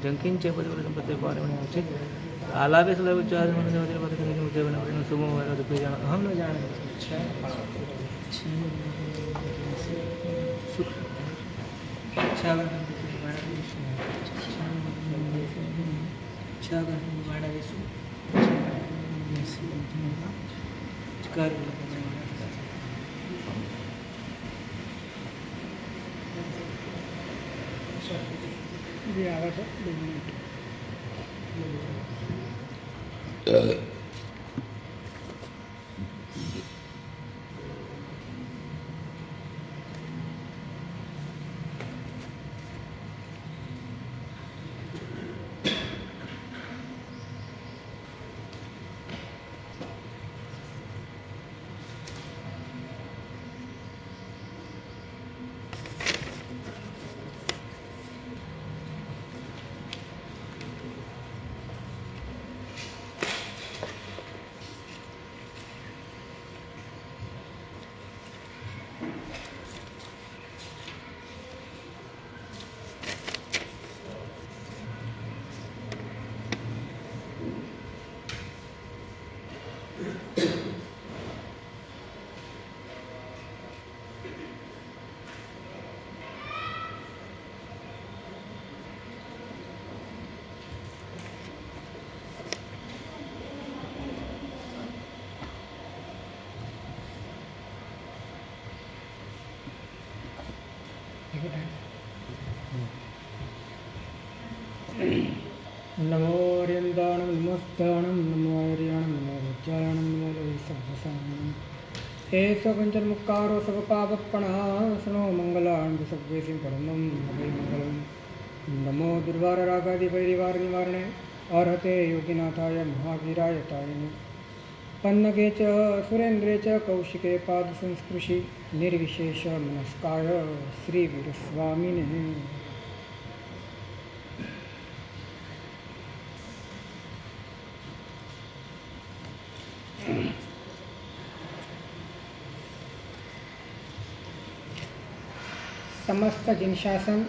జంకించే ప్రతి పారమణి आलापे सदैव उच्चारण हम न जाने नमो अर्यन्ताणं नमस्ताणं नमो आर्याणं नमो वज्राणं नमो लोहिसाहसाणं हे स्वपञ्चन्मुक्कारो सर्वपापप्रणाशनो मङ्गलान् विसर्गेऽसिं परमं वै मङ्गलं नमो दुर्वाररागादिवैरिवारनिवारणे अर्हते योगिनाथाय महावीराय तायिने पन्नगे च सुरेन्द्रे च कौशिके पादसंस्पृशि निर्विशेषमनस्काय श्रीवीरस्वामिने समस्त जिनशासन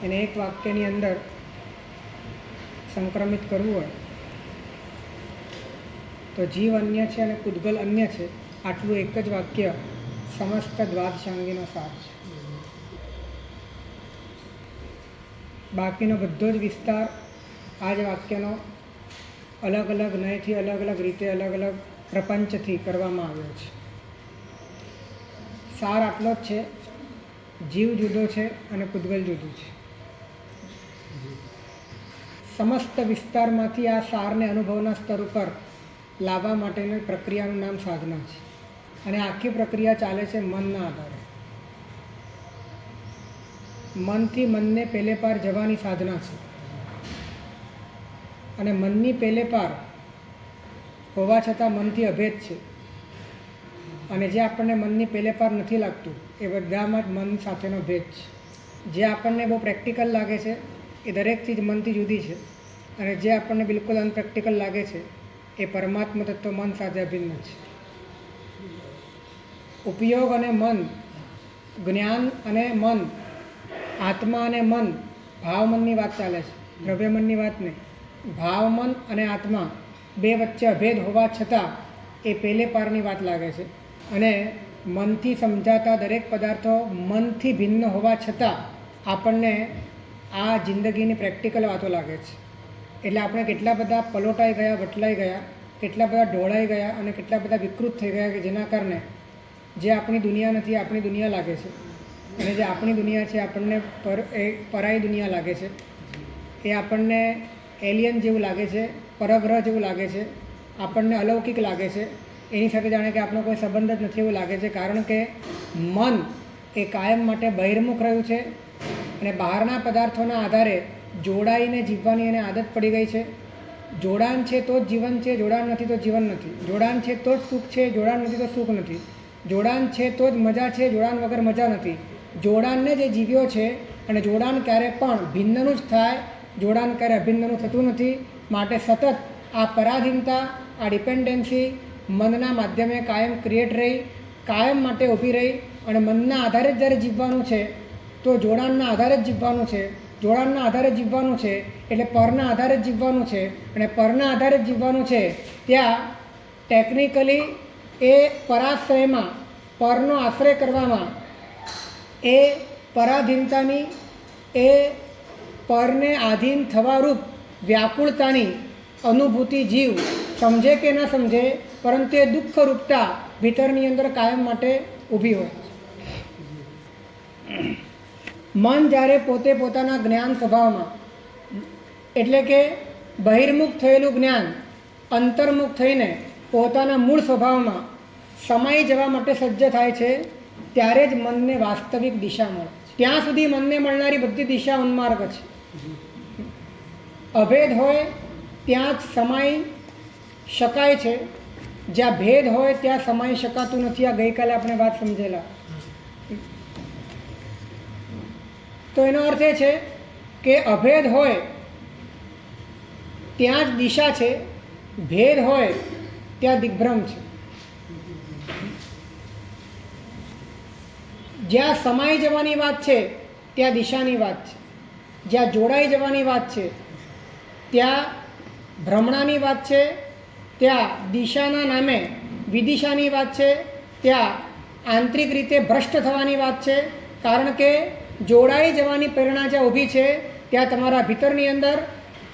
એને એક વાક્યની અંદર સંક્રમિત કરવું હોય તો જીવ અન્ય છે અને પૂદગલ અન્ય છે, આટલું એક જ વાક્ય સમસ્ત દ્વાદશાંગીનો સાર છે. બાકીનો બધો જ વિસ્તાર આ જ વાક્યનો અલગ અલગ નયથી અલગ અલગ રીતે અલગ અલગ પ્રપંચથી કરવામાં આવ્યો છે. સાર આટલો જ છે, જીવ જુદો છે અને પૂદગલ જુદું છે. સમસ્ત વિસ્તારમાંથી આ સારને અનુભવના સ્તર ઉપર લાવવા માટેની પ્રક્રિયાનું નામ સાધના છે અને આખી પ્રક્રિયા ચાલે છે મનના આધારે. મનથી મનને પેલે પાર જવાની સાધના છે અને મનની પેલે પાર હોવા છતાં મનથી અભેદ છે અને જે આપણને મનની પેલે પાર નથી લાગતું એ બધામાં જ મન સાથેનો ભેદ છે. જે આપણને બહુ પ્રેક્ટિકલ લાગે છે એ દરેક ચીજ મનથી જુદી છે અને જે આપણને બિલકુલ અનપ્રેક્ટિકલ લાગે છે એ પરમાત્મા તત્વ મન સાથે અભિન્ન છે. ઉપયોગ અને મન, જ્ઞાન અને મન, આત્મા અને મન, ભાવ મનની વાત ચાલે છે, દ્રવ્ય મનની વાત નહીં. ભાવ મન અને આત્મા બે વચ્ચે અભેદ હોવા છતાં એ પેલે પારની વાત લાગે છે. અને મનથી સમજાતા દરેક પદાર્થો મનથી ભિન્ન હોવા છતાં આપણને આ જિંદગીની પ્રેક્ટિકલ વાતો લાગે છે. એટલે આપણે કેટલા બધા પલોટાઈ ગયા, વટલાઈ ગયા, કેટલા બધા ઢોળાઈ ગયા અને કેટલા બધા વિકૃત થઈ ગયા કે જેના કારણે જે આપણી દુનિયા નથી આપણી દુનિયા લાગે છે, અને જે આપણી દુનિયા છે આપણને પરાઈ દુનિયા લાગે છે. એ આપણને એલિયન જેવું લાગે છે, પરગ્રહ જેવું લાગે છે, આપણને અલૌકિક લાગે છે. એની સાથે જાણે કે આપણો કોઈ સંબંધ જ નથી એવું લાગે છે, કારણ કે મન એ કાયમ માટે બહિર્મુખ રહ્યું છે અને બહારના પદાર્થોના આધારે જોડાઈને જીવવાની એને આદત પડી ગઈ છે. જોડાણ છે તો જ જીવન છે, જોડાણ નથી તો જીવન નથી. જોડાણ છે તો જ સુખ છે, જોડાણ નથી તો સુખ નથી. જોડાણ છે તો જ મજા છે, જોડાણ વગર મજા નથી. જોડાણને જે જીવ્યો છે અને જોડાણ ક્યારે પણ ભિન્નનું જ થાય, જોડાણ ક્યારે અભિન્નનું થતું નથી. માટે સતત આ પરાધીનતા, આ ડિપેન્ડન્સી મનના માધ્યમે કાયમ ક્રિએટ રહી, કાયમ માટે ઊભી રહી. અને મનના આધારે જ જ્યારે જીવવાનું છે તો જોડાણના આધારે જ જીવવાનું છે, જોડાણના આધારે જીવવાનું છે એટલે પરના આધારે જ જીવવાનું છે. અને પરના આધારે જ જીવવાનું છે ત્યાં ટેકનિકલી એ પરાશ્રયમાં, પરનો આશ્રય કરવામાં, એ પરાધીનતાની, એ પરને આધીન થવારૂપ વ્યાકુળતાની અનુભૂતિ જીવ સમજે કે ન સમજે, પરંતુ એ દુઃખરૂપતા ભીતરની અંદર કાયમ માટે ઊભી હોય. મન જ્યારે પોતે પોતાના જ્ઞાન સ્વભાવમાં, એટલે કે બહિર્મુખ થયેલું જ્ઞાન અંતર્મુખ થઈને પોતાના મૂળ સ્વભાવમાં સમાઈ જવા માટે સજ્જ થાય છે, ત્યારે જ મનને વાસ્તવિક દિશા મળે છે. ત્યાં સુધી મનને મળનારી બધી દિશા ઉન્માર્ગ છે. અભેદ હોય ત્યાં જ સમાઈ શકાય છે, જ્યાં ભેદ હોય ત્યાં સમાઈ શકાતું નથી. આ ગઈકાલે આપણે વાત સમજેલા. તો એનો અર્થ એ છે કે અભેદ હોય ત્યાં જ દિશા છે, ભેદ હોય ત્યાં દિગ્ભ્રમ છે. જ્યાં સમાઈ જવાની વાત છે ત્યાં દિશાની વાત છે, જ્યાં જોડાઈ જવાની વાત છે ત્યાં ભ્રમણાની વાત છે, ત્યાં દિશાના નામે વિદિશાની વાત છે, ત્યાં આંતરિક રીતે ભ્રષ્ટ થવાની વાત છે. કારણ કે જોડાઈ જવાની પ્રેરણા જ્યાં ઊભી છે ત્યાં તમારા ભીતરની અંદર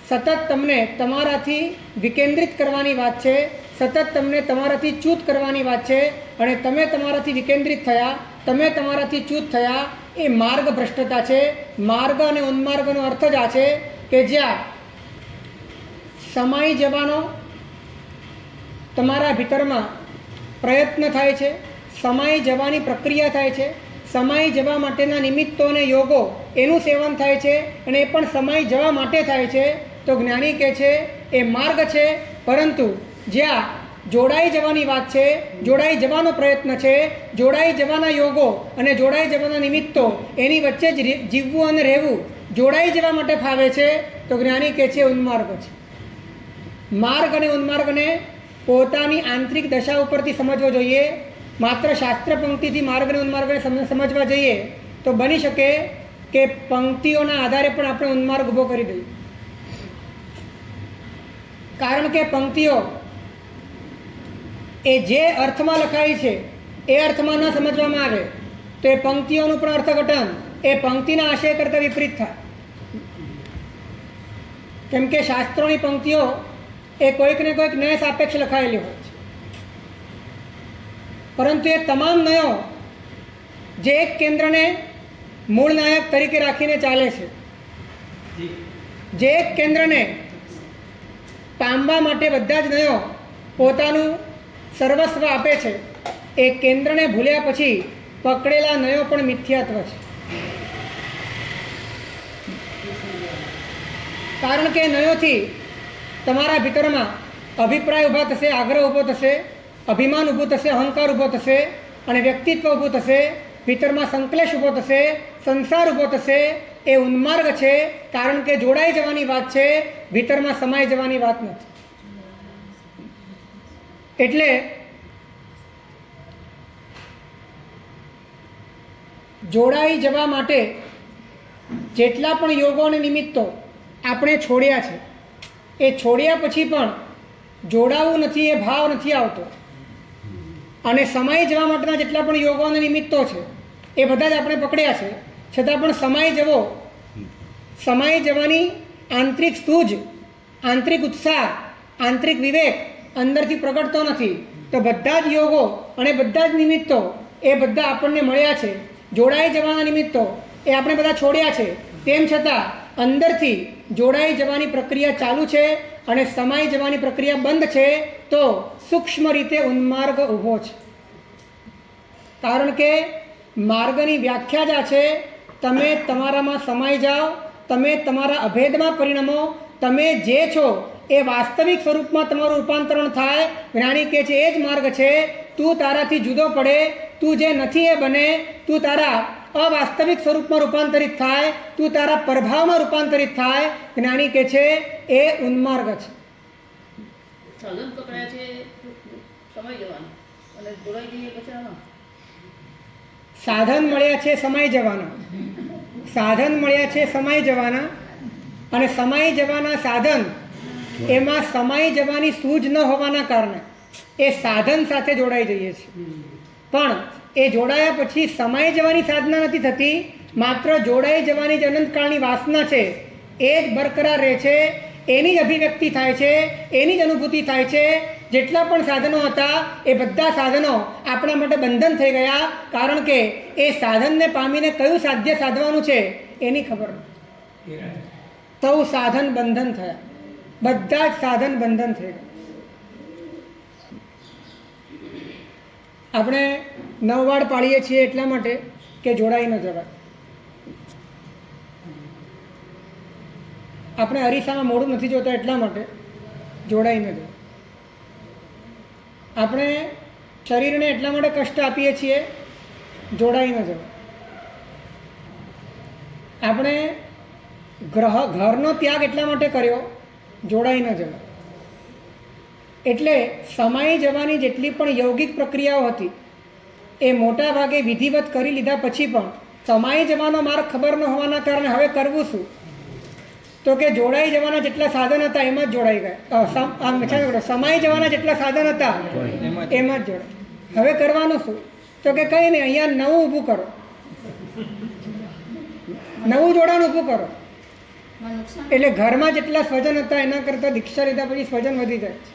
સતત તમને તમારાથી વિકેન્દ્રિત કરવાની વાત છે, સતત તમને તમારાથી ચ્યુત કરવાની વાત છે. અને તમે તમારાથી વિકેન્દ્રિત થયા, તમે તમારાથી ચ્યુત થયા, એ માર્ગ ભ્રષ્ટતા છે. માર્ગ અને ઉન્માર્ગનો અર્થ જ આ છે કે જ્યાં સમાઈ જવાનો તમારા ભીતરમાં પ્રયત્ન થાય છે, સમાઈ જવાની પ્રક્રિયા થાય છે, સમાઈ જવા માટેના નિમિત્તો અને યોગો એનું સેવન થાય છે, અને એ પણ સમાઈ જવા માટે થાય છે. તો જ્ઞાની કહે છે એ માર્ગ છે, પરંતુ જ્યાં જોડાઈ જવાની વાત છે, જોડાઈ જવાનો પ્રયત્ન છે, જોડાઈ જવાના યોગો અને જોડાઈ જવાના નિમિત્તો એની વચ્ચે જ જીવવું અને રહેવું જોડાઈ જવા માટે ફાવે છે, તો જ્ઞાની કહે છે ઉન્માર્ગ છે. માર્ગ અને ઉન્માર્ગને પોતાની આંતરિક દશા ઉપરથી સમજવો જોઈએ. માત્ર શાસ્ત્ર પંક્તિથી માર્ગ અને ઉન્માર્ગને સમજવા જઈએ તો બની શકે કે પંક્તિઓના આધારે પણ આપણે ઉન્માર્ગ ઊભો કરી દઈએ. કારણ કે પંક્તિઓ એ જે અર્થમાં લખાઈ છે એ અર્થમાં ન સમજવામાં આવે તો એ પંક્તિઓનું પણ અર્થઘટન એ પંક્તિના આશય કરતાં વિપરીત થાય. કેમ કે શાસ્ત્રોની પંક્તિઓ એ કોઈક ને કોઈક નય સાપેક્ષ લખાયેલી હોય છે, પરંતુ એ તમામ નયો જે એક કેન્દ્રને મૂળ નાયક તરીકે રાખીને ચાલે છે, જે એક કેન્દ્રને પામવા માટે બધા જ નયો પોતાનું સર્વસ્વ આપે છે, એ કેન્દ્રને ભૂલ્યા પછી પકડેલા નયો પણ મિથ્યાત્વ છે. કારણ કે નયોથી તમારા ભીતરમાં અભિપ્રાય ઊભા થશે, આગ્રહ ઊભો થશે, અભિમાન ઊભું થશે, અહંકાર ઊભો થશે અને વ્યક્તિત્વ ઊભું થશે, ભીતરમાં સંકલેશ ઊભો થશે, સંસાર ઊભો થશે. એ ઉન્માર્ગ છે, કારણ કે જોડાઈ જવાની વાત છે, ભીતરમાં સમાઈ જવાની વાત નથી. એટલે જોડાઈ જવા માટે જેટલા પણ યોગો અને નિમિત્તો આપણે છોડ્યા છે, એ છોડ્યા પછી પણ જોડાવું નથી એ ભાવ નથી આવતો. અને સમાઈ જવા માટેના જેટલા પણ યોગો અને નિમિત્તો છે એ બધા જ આપણે પકડ્યા છે, છતાં પણ સમાઈ જવાની આંતરિક સૂઝ, આંતરિક ઉત્સાહ, આંતરિક વિવેક અંદરથી પ્રગટતો નથી. તો બધા જ યોગો અને બધા જ નિમિત્તો એ બધા આપણને મળ્યા છે. જોડાઈ જવાના નિમિત્તો એ આપણે બધા છોડ્યા છે, તેમ છતાં અંદરથી જોડાઈ જવાની પ્રક્રિયા ચાલુ છે અને સમાઈ જવાની પ્રક્રિયા બંધ છે. તો સૂક્ષ્મ રીતે ઉન્માર્ગ ઊભો છે. કારણ કે માર્ગની વ્યાખ્યા જ આ છે, તમે તમારામાં સમાઈ જાઓ, તમે તમારા અભેદમાં પરિણમો, તમે જે છો એ વાસ્તવિક સ્વરૂપમાં તમારું રૂપાંતરણ થાય. જ્ઞાની કહે છે એ જ માર્ગ છે. તું તારાથી જુદો પડે, તું જે નથી એ બને, તું તારા અવાસ્તવિક સ્વરૂપમાં રૂપાંતરિત થાય, તું તારા પ્રભાવમાં રૂપાંતરિત થાય. જ્ઞાની કહે છે એ ઉન્માર્ગ છે. સાધન પકડ્યા છે સમય જવાનું અને જોડાઈ જઈએ પછી આનો સાધન મળ્યા છે સમાઈ જવાના, સાધન મળ્યા છે સમાઈ જવાના, અને સમાઈ જવાના સાધન એમાં સમાઈ જવાની સૂઝ ન હોવાના કારણે એ સાધન સાથે જોડાઈ જઈએ છીએ. પણ એ જોડાયા પછી સમાઈ જવાની સાધના નથી થતી, માત્ર જોડાઈ જવાની જ અનંતકાળની વાસના છે એ જ બરકરાર રહે છે. એની જ અભિવ્યક્તિ થાય છે, એની જ અનુભૂતિ થાય છે. જેટલા પણ સાધનો હતા એ બધા સાધનો આપણા માટે બંધન થઈ ગયા, કારણ કે એ સાધનને પામીને કયું સાધ્ય સાધવાનું છે એની ખબર નથી. સૌ સાધન બંધન થયા, બધા જ સાધન બંધન થઈ ગયા. આપણે નવવાડ પાડીએ છીએ એટલા માટે કે જોડાઈ ન જવાય. આપણે અરીસામાં મોઢું નથી જોતા એટલા માટે જોડાઈ ન જવાય. આપણે શરીરને એટલા માટે કષ્ટ આપીએ છીએ, જોડાઈ ન જવાય. આપણે ઘરનો ત્યાગ એટલા માટે કર્યો, જોડાઈ ન જવાય. એટલે સમાઈ જવાની જેટલી પણ યૌગિક પ્રક્રિયાઓ હતી એ મોટા ભાગે વિધિવત કરી લીધા પછી પણ સમાઈ જવાનો માર્ગ ખબર ન હોવાના કારણે હવે કરવું શું? તો કે જોડાઈ જવાના જેટલા સાધન હતા એમાં જ જોડાઈ ગયા. સમાઈ જવાના જેટલા સાધન હતા એમાં જ જોડાય. હવે કરવાનું શું? તો કે કંઈ નહીં, અહીંયા નવું ઊભું કરો, નવું જોડાણ ઊભું કરો. એટલે ઘરમાં જેટલા સ્વજન હતા એના કરતાં દીક્ષા લીધા પછી સ્વજન વધી જાય છે.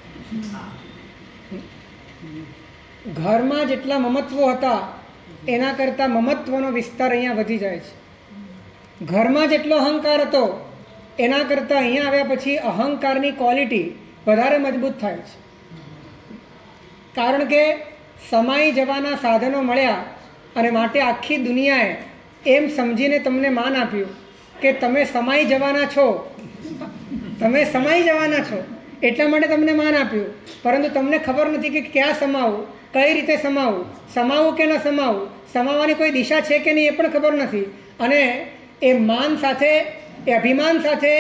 ઘરમાં જેટલા મમત્વો હતા એના કરતાં મમત્વનો વિસ્તાર અહીંયા વધી જાય છે. ઘરમાં જેટલો અહંકાર હતો એના કરતાં અહીંયા આવ્યા પછી અહંકારની ક્વોલિટી વધારે મજબૂત થાય છે. કારણ કે સમાઈ જવાના સાધનો મળ્યા અને માટે આખી દુનિયાએ એમ સમજીને તમને માન આપ્યું કે તમે સમાઈ જવાના છો, તમે સમાઈ જવાના છો એટલા માટે તમને માન આપ્યું. પરંતુ તમને ખબર નથી કે ક્યાં સમાવું, કઈ રીતે સમાવું, સમાવું કે ન સમાવું, સમાવવાની કોઈ દિશા છે કે નહીં એ પણ ખબર નથી. અને એ માન સાથે, એ અભિમાન સાથે,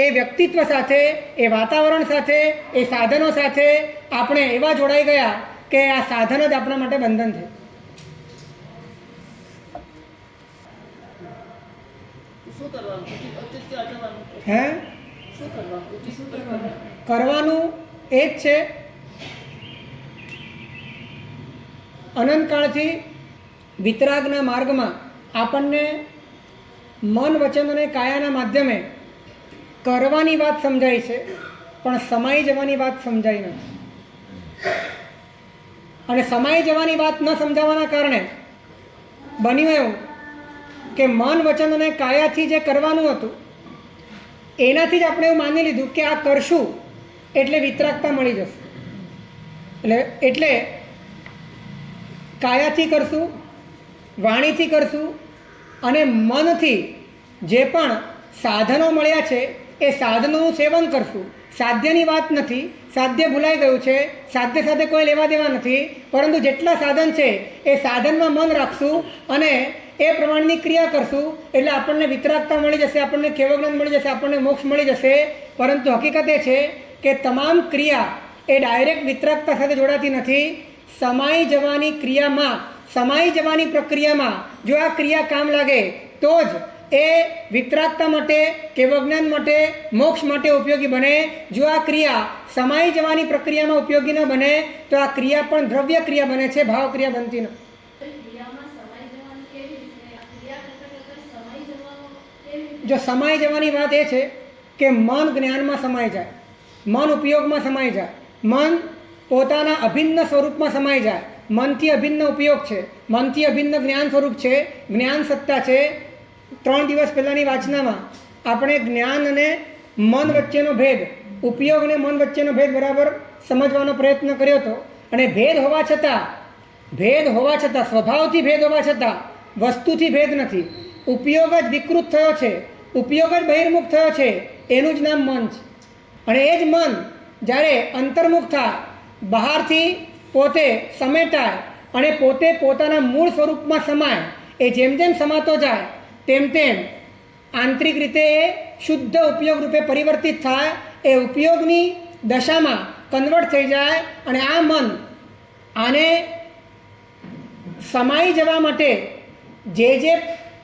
એ વ્યક્તિત્વ સાથે, એ વાતાવરણ સાથે, એ સાધનો સાથે આપણે એવા જોડાઈ ગયા કે આ સાધન જ આપણા માટે બંધન છે. શું કરવાનું? હે શું કરવાનું? કરવાનું એ જ છે, અનંતકાળથી વિતરાગના માર્ગમાં આપણને મન, વચન અને કાયાના માધ્યમે કરવાની વાત સમજાય છે, પણ સમાઈ જવાની વાત સમજાઈ નથી. અને સમાઈ જવાની વાત ન સમજાવવાના કારણે બન્યું એવું કે મન, વચન અને કાયાથી જે કરવાનું હતું એનાથી જ આપણે એવું માની લીધું કે આ કરશું એટલે વિતરાગતા મળી જશે. એટલે કાયાથી કરશું, વાણીથી કરશું અને મનથી જે પણ સાધનો મળ્યા છે એ સાધનોનું સેવન કરશું. સાધ્યની વાત નથી, સાધ્ય ભૂલાઈ ગયું છે, સાધ્ય સાથે કોઈ લેવા દેવા નથી. પરંતુ જેટલા સાધન છે એ સાધનમાં મન રાખશું અને એ પ્રમાણની ક્રિયા કરશું એટલે આપણને વિતરાગતા મળી જશે, આપણને કેવળ જ્ઞાન મળી જશે, આપણને મોક્ષ મળી જશે. પરંતુ હકીકત એ છે કે તમામ ક્રિયા એ ડાયરેક્ટ વિતરાગતા સાથે જોડાતી નથી. સમાઈ જવાની ક્રિયામાં, સમાઈ જવાની પ્રક્રિયામાં જો આ ક્રિયા કામ લાગે તો જ એ વિતરાગતા માટે, કેવળજ્ઞાન માટે, મોક્ષ માટે ઉપયોગી બને. જો આ ક્રિયા સમાઈ જવાની પ્રક્રિયામાં ઉપયોગી ન બને તો આ ક્રિયા પણ દ્રવ્ય ક્રિયા બને છે, ભાવ ક્રિયા બનતી નથી. જો સમાઈ જવાની વાત એ છે કે મન જ્ઞાનમાં સમાઈ જાય, મન ઉપયોગમાં સમાઈ જાય, મન પોતાના અભિન્ન સ્વરૂપમાં સમાઈ જાય. મનથી અભિન્ન ઉપયોગ છે, મનથી અભિન્ન જ્ઞાન સ્વરૂપ છે, જ્ઞાન સત્તા છે. 3 દિવસ પહેલાંની વાંચનામાં આપણે જ્ઞાન અને મન વચ્ચેનો ભેદ, ઉપયોગ અને મન વચ્ચેનો ભેદ બરાબર સમજવાનો પ્રયત્ન કર્યો હતો. અને ભેદ હોવા છતાં, સ્વભાવથી ભેદ હોવા છતાં વસ્તુથી ભેદ નથી. ઉપયોગ જ વિકૃત થયો છે, ઉપયોગ જ બહિર્મુખ થયો છે, એનું જ નામ મન છે. અને એ જ મન જ્યારે અંતર્મુખ થાય, બહારથી પોતે સમેટાય અને પોતે પોતાના મૂળ સ્વરૂપમાં સમાય, એ જેમ જેમ સમાતો જાય તેમ તેમ આંતરિક રીતે એ શુદ્ધ ઉપયોગ રૂપે પરિવર્તિત થાય, એ ઉપયોગની દશામાં કન્વર્ટ થઈ જાય. અને આ મન આને સમાઈ જવા માટે જે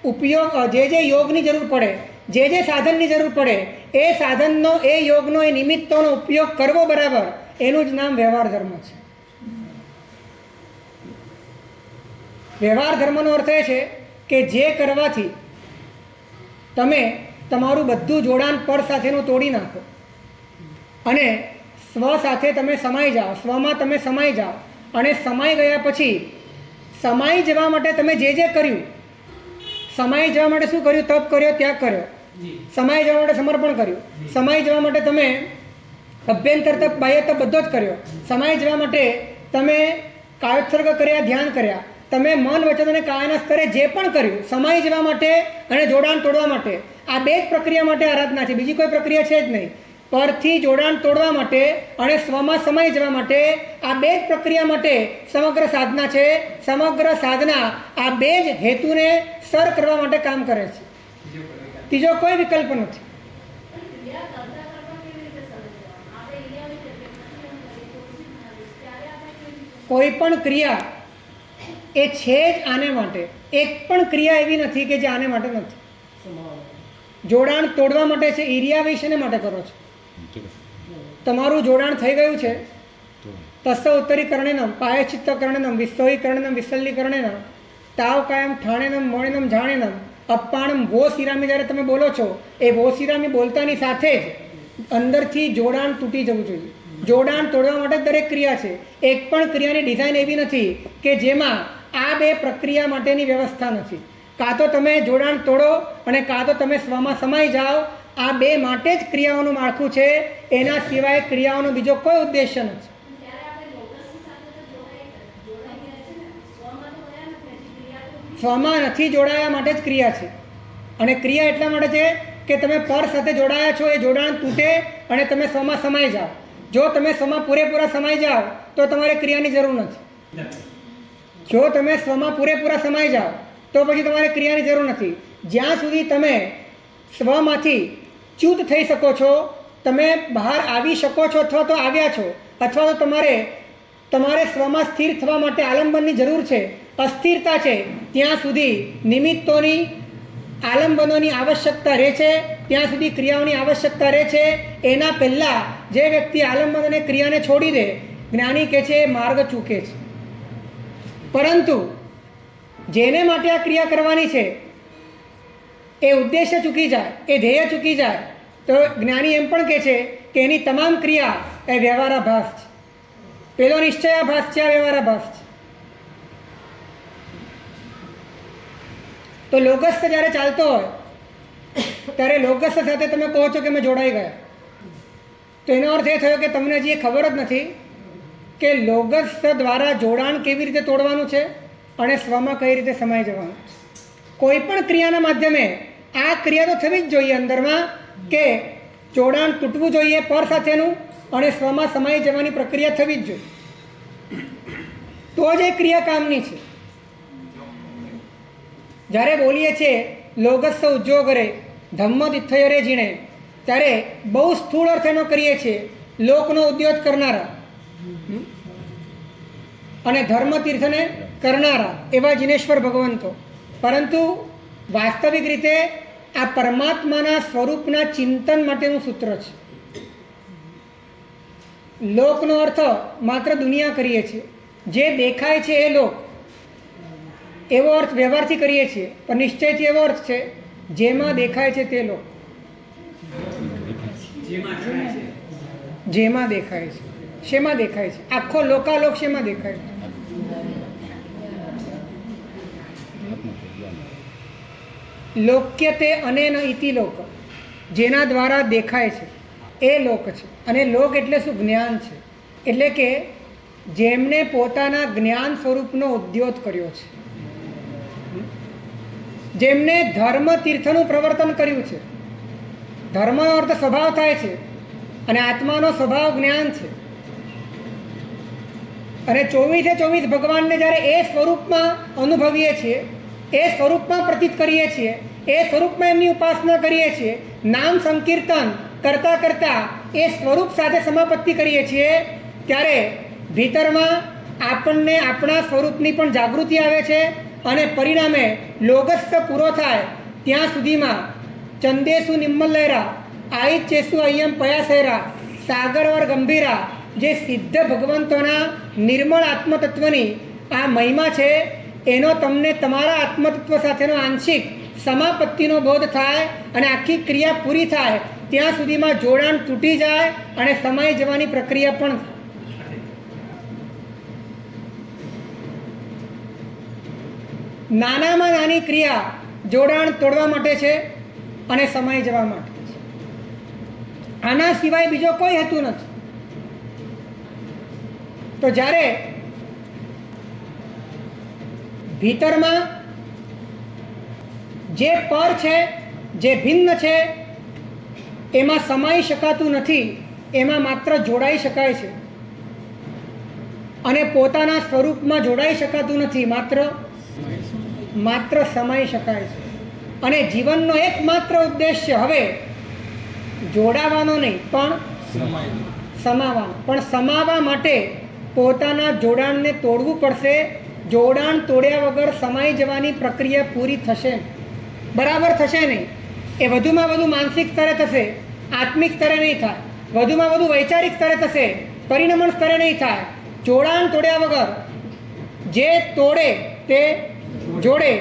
ઉપયોગ, જે યોગની જરૂર પડે, જે સાધનની જરૂર પડે, એ સાધનનો, એ યોગનો, એ નિમિત્તોનો ઉપયોગ કરવો બરાબર, એનું જ નામ વ્યવહાર ધર્મ છે. વ્યવહાર ધર્મનો અર્થ એ છે કે જે કરવાથી તમે તમારું બધું જોડાણ પર સાથેનું તોડી નાખો અને સ્વ સાથે તમે સમાઈ જાઓ, સ્વમાં તમે સમાઈ જાઓ. અને સમાઈ ગયા પછી સમાઈ જવા માટે તમે જે કર્યું, સમાઈ જવા માટે શું કર્યું? તપ કર્યો, ત્યાગ કર્યો. સમાઈ જવા માટે સમર્પણ કર્યું. સમાઈ જવા માટે તમે અભ્યંતર તપ, બાહ્ય તપ બધો જ કર્યો. સમાઈ જવા માટે તમે કાયોત્સર્ગ કર્યા, ધ્યાન કર્યા. તમે મન, વચન અને કાયાના સ્તરે જે પણ કર્યું, સમાઈ જવા માટે અને જોડાણ તોડવા માટે, આ 2 જ પ્રક્રિયા માટે આરાધના છે, બીજી કોઈ પ્રક્રિયા છે જ નહીં. પરથી જોડાણ તોડવા માટે અને સ્વમાં સમાઈ જવા માટે, આ 2 જ પ્રક્રિયા માટે સમગ્ર સાધના છે. સમગ્ર સાધના આ 2 જ હેતુને સર કરવા માટે કામ કરે છે. ત્રીજો કોઈ વિકલ્પ નથી. કોઈ પણ ક્રિયા એ છે જ આને માટે. એક પણ ક્રિયા એવી નથી કે જે આને માટે નથી. જોડાણ તોડવા માટે છે. ઈર્યાવેશ શેને માટે કરો છો? તમારું જોડાણ થઈ ગયું છે, તસ્સ ઉત્તરીકરણેનમ, પાયશ્ચિત્તકરણેનમ, વિસ્તોહીકરણેનમ, વિસલ્લીકરણેનમ, તાવ કાયમ ઠાણેનમ, મોણેનમ, જાણેનમ, અપ્પાણમ, વો શિરામી જ્યારે તમે બોલો છો, એ વો શિરામી બોલતાની સાથે જ અંદરથી જોડાણ તૂટી જવું જોઈએ. જોડાણ તોડવા માટે દરેક ક્રિયા છે. એક પણ ક્રિયાની ડિઝાઇન એવી નથી કે જેમાં આ 2 પ્રક્રિયા માટેની વ્યવસ્થા નથી. કાં તો તમે જોડાણ તોડો અને કાં તો તમે સ્વમાં સમાઈ જાઓ. આ 2 માટે જ ક્રિયાઓનું માળખું છે. એના સિવાય ક્રિયાઓનો બીજો કોઈ ઉદ્દેશ્ય નથી. સ્વમાં નથી જોડાયા માટે જ ક્રિયા છે. અને ક્રિયા એટલા માટે છે કે તમે પર સાથે જોડાયા છો, એ જોડાણ તૂટે અને તમે સ્વમાં સમાઈ જાઓ. જો તમે સ્વમાં પૂરેપૂરા સમાઈ જાઓ તો તમારે ક્રિયાની જરૂર નથી. જો તમે સ્વમાં પૂરેપૂરા સમાઈ જાઓ તો પછી તમારે ક્રિયાની જરૂર નથી. જ્યાં સુધી તમે સ્વમાંથી ચ્યુત થઈ શકો છો, તમે બહાર આવી શકો છો અથવા તો આવ્યા છો, અથવા તો તમારે સ્વમાં સ્થિર થવા માટે આલંબનની જરૂર છે, અસ્થિરતા છે, ત્યાં સુધી નિમિત્તોની, આલંબનોની આવશ્યકતા રહે છે. ત્યાં સુધી ક્રિયાઓની આવશ્યકતા રહે છે. એના પહેલાં જે વ્યક્તિ આલંબન અને ક્રિયાને છોડી દે, જ્ઞાની કહે છે એ માર્ગ ચૂકે છે. પરંતુ જેને માટે આ ક્રિયા કરવાની છે એ ઉદ્દેશ્ય ચૂકી જાય, એ ધ્યેય ચૂકી જાય, તો જ્ઞાની એમ પણ કહે છે કે એની તમામ ક્રિયા એ વ્યવહારાભાસ છે. પેલો નિશ્ચયાભાસ છે, આ વ્યવહારાભાસ છે. તો લોગસ્થ જ્યારે ચાલતો હોય ત્યારે લોગસ્થ સાથે તમે કહો છો કે મેં જોડાઈ ગયા, તો એનો અર્થ એ થયો કે તમને હજી એ ખબર જ નથી કે લોગસ્થ દ્વારા જોડાણ કેવી રીતે તોડવાનું છે અને સ્વમાં કઈ રીતે સમાઈ જવાનું છે. કોઈ પણ ક્રિયાના માધ્યમે આ ક્રિયા તો થવી જ જોઈએ અંદરમાં, કે જોડાણ તૂટવું જોઈએ પર સાથેનું અને સ્વમાં સમાઈ જવાની પ્રક્રિયા થવી જ જોઈએ. તો જ એ ક્રિયા કામની છે. જ્યારે બોલીએ છીએ લોગસ્થ ઉદ્યોગરે ધમ્મ તિથ્થયરે જીણે, ત્યારે બહુ સ્થૂળ અર્થ એનો કરીએ છીએ. લોકનો ઉદ્યોગ કરનારા, અને ધર્મ તીર્થને કરનારા એવા જિનેશ્વર ભગવંતો. પરંતુ વાસ્તવિક રીતે આ પરમાત્માના સ્વરૂપના ચિંતન માટેનું સૂત્ર છે. લોકનો અર્થ માત્ર દુનિયા કરીએ છીએ, જે દેખાય છે એ લોક, એવો અર્થ વ્યવહારથી કરીએ છીએ, પણ નિશ્ચયથી એવો અર્થ છે જેમાં દેખાય છે તે લોક. જેમાં દેખાય છે. શેમાં દેખાય છે? આખો લોકાલોક શેમાં દેખાય છે? લોક્યતે અનેન ઇતિ લોક, જેના દ્વારા દેખાય છે એ લોક છે. અને લોક એટલે શું? જ્ઞાન છે. એટલે કે જેમણે પોતાના જ્ઞાન સ્વરૂપનો ઉદ્યોત કર્યો છે, જેમને ધર્મ તીર્થનું પ્રવર્તન કર્યું છે. ધર્મનો અર્થ સ્વભાવ થાય છે અને આત્માનો સ્વભાવ જ્ઞાન છે. અને 24/24 ભગવાનને જ્યારે એ સ્વરૂપમાં અનુભવીએ છીએ, એ સ્વરૂપમાં પ્રતીત કરીએ છીએ, એ સ્વરૂપમાં એમની ઉપાસના કરીએ છીએ, નામ સંકીર્તન કરતાં કરતાં એ સ્વરૂપ સાથે સમાપત્તિ કરીએ છીએ, ત્યારે ભીતરમાં આપણને આપણા સ્વરૂપની પણ જાગૃતિ આવે છે. અને પરિણામે લોગસ્થ પૂરો થાય ત્યાં સુધીમાં ચંદેસુ નિમ્મલૈરા આઈચેસુ અય્યમ પયાસૈરા સાગરવર ગંભીરા, જે સિદ્ધ ભગવંતોના નિર્મળ આત્મતત્વની આ મહિમા છે, એનો તમને તમારા આત્મતત્વ સાથેનો આંશિક સમાપત્તિનો બોધ થાય અને આખી ક્રિયા પૂરી થાય ત્યાં સુધીમાં જોડાણ તૂટી જાય અને સમાઈ જવાની પ્રક્રિયા પણ. નાનામાં નાની ક્રિયા જોડાણ તોડવા માટે છે અને સમાઈ જવા માટે છે. આના સિવાય બીજો કોઈ હેતુ નથી. તો જ્યારે ભીતરમાં જે પર છે, જે ભિન્ન છે, એમાં સમાઈ શકાતું નથી, એમાં માત્ર જોડાઈ શકાય છે. અને પોતાના સ્વરૂપમાં જોડાઈ શકાતું નથી, માત્ર સમાઈ શકાય છે. અને જીવનનો એકમાત્ર ઉદ્દેશ્ય હવે જોડાવાનો નહીં, પણ સમાવાનો. પણ સમાવા માટે પોતાના જોડાણને તોડવું પડશે. જોડાણ તોડ્યા વગર સમાઈ જવાની પ્રક્રિયા પૂરી થશે, બરાબર થશે નહીં. એ વધુમાં વધુ માનસિક સ્તરે થશે, આત્મિક સ્તરે નહીં થાય. વધુમાં વધુ વૈચારિક સ્તરે થશે, પરિણમન સ્તરે નહીં થાય. જોડાણ તોડ્યા વગર જે તોડે તે જોડે,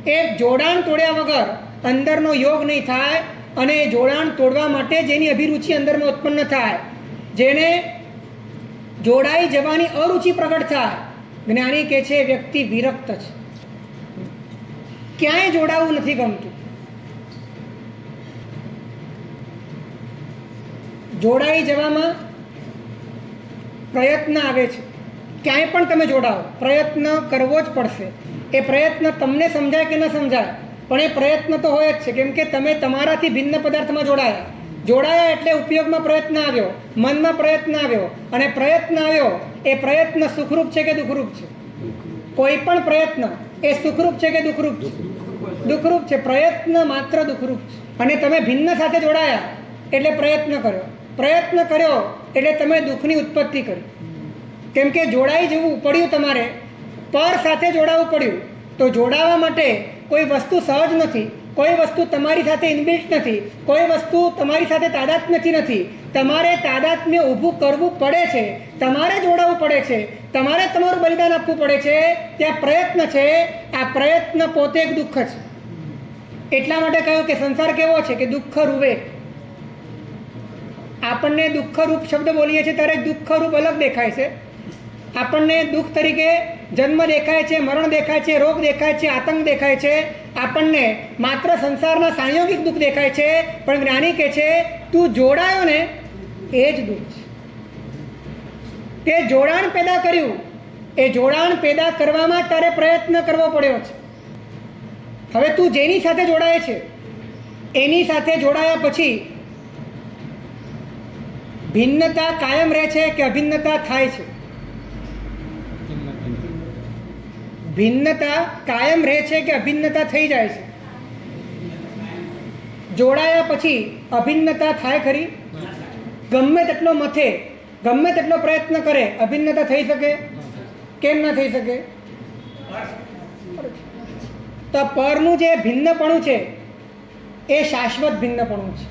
એ જોડાણ તોડ્યા વગર અંદરનો યોગ નહીં થાય. અને એ જોડાણ તોડવા માટે જેની અભિરુચિ અંદરમાં ઉત્પન્ન થાય, જેને જોડાઈ જવાની અરુચિ પ્રગટ થાય, જ્ઞાની કહે છે વ્યક્તિ વિરક્ત છે, ક્યાંય જોડાવું નથી ગમતું. જોડાઈ જવામાં પ્રયત્ન આવે છે. ક્યાંય પણ તમે જોડાઓ, પ્રયત્ન કરવો જ પડશે. એ પ્રયત્ન તમને સમજાય કે ન સમજાય, પણ એ પ્રયત્ન તો હોય જ છે. કેમ કે તમે તમારાથી ભિન્ન પદાર્થમાં જોડાયા એટલે ઉપયોગમાં પ્રયત્ન આવ્યો, મનમાં પ્રયત્ન આવ્યો. અને પ્રયત્ન આવ્યો, એ પ્રયત્ન સુખરૂપ છે કે દુઃખરૂપ છે? કોઈ પણ પ્રયત્ન એ સુખરૂપ છે કે દુઃખરૂપ છે? દુઃખરૂપ છે. પ્રયત્ન માત્ર દુઃખરૂપ છે. અને તમે ભિન્ન સાથે જોડાયા એટલે પ્રયત્ન કર્યો, પ્રયત્ન કર્યો એટલે તમે દુઃખની ઉત્પત્તિ કરી. કેમ કે જોડાઈ જવું પડ્યું, તમારે પર સાથે જોડાવું પડ્યું. તો જોડાવા માટે કોઈ વસ્તુ સહજ નથી, કોઈ વસ્તુ તમારી સાથે ઇનબિલ્ટ નથી, કોઈ વસ્તુ તમારી સાથે તાદાત્મ્યથી નથી. તમારે તાદાત્મ્ય ઊભું કરવું પડે છે, તમારે જોડાવવું પડે છે, તમારે તમારું બલિદાન આપવું પડે છે. ત્યાં પ્રયત્ન છે. આ પ્રયત્ન પોતે એક દુઃખ છે. એટલા માટે કહ્યું કે સંસાર કેવો છે કે દુઃખ રૂપે. આપણને દુઃખરૂપ શબ્દ બોલીએ છીએ ત્યારે દુઃખરૂપ અલગ દેખાય છે. આપણને દુઃખ તરીકે જન્મ દેખાય છે, મરણ દેખાય છે, રોગ દેખાય છે, આતંક દેખાય છે. આપણને માત્ર સંસારના સાંયોગિક દુઃખ દેખાય છે. પણ જ્ઞાની કહે છે તું જોડાયો ને એ જ દુઃખ છે. તે જોડાણ પેદા કર્યું, એ જોડાણ પેદા કરવામાં તારે પ્રયત્ન કરવો પડ્યો છે. હવે તું જેની સાથે જોડાય છે એની સાથે જોડાયા પછી ભિન્નતા કાયમ રહે છે કે અભિન્નતા થાય છે? ભિન્નતા કાયમ રહે છે કે અભિન્નતા થઈ જાય છે? જોડાયા પછી અભિન્નતા થાય ખરી? ગમે તેટલો મથે, ગમે તેટલો પ્રયત્ન કરે અભિન્નતા થઈ શકે? કેમ ના થઈ શકે? તો પરનું જે ભિન્નપણું છે એ શાશ્વત ભિન્નપણું છે.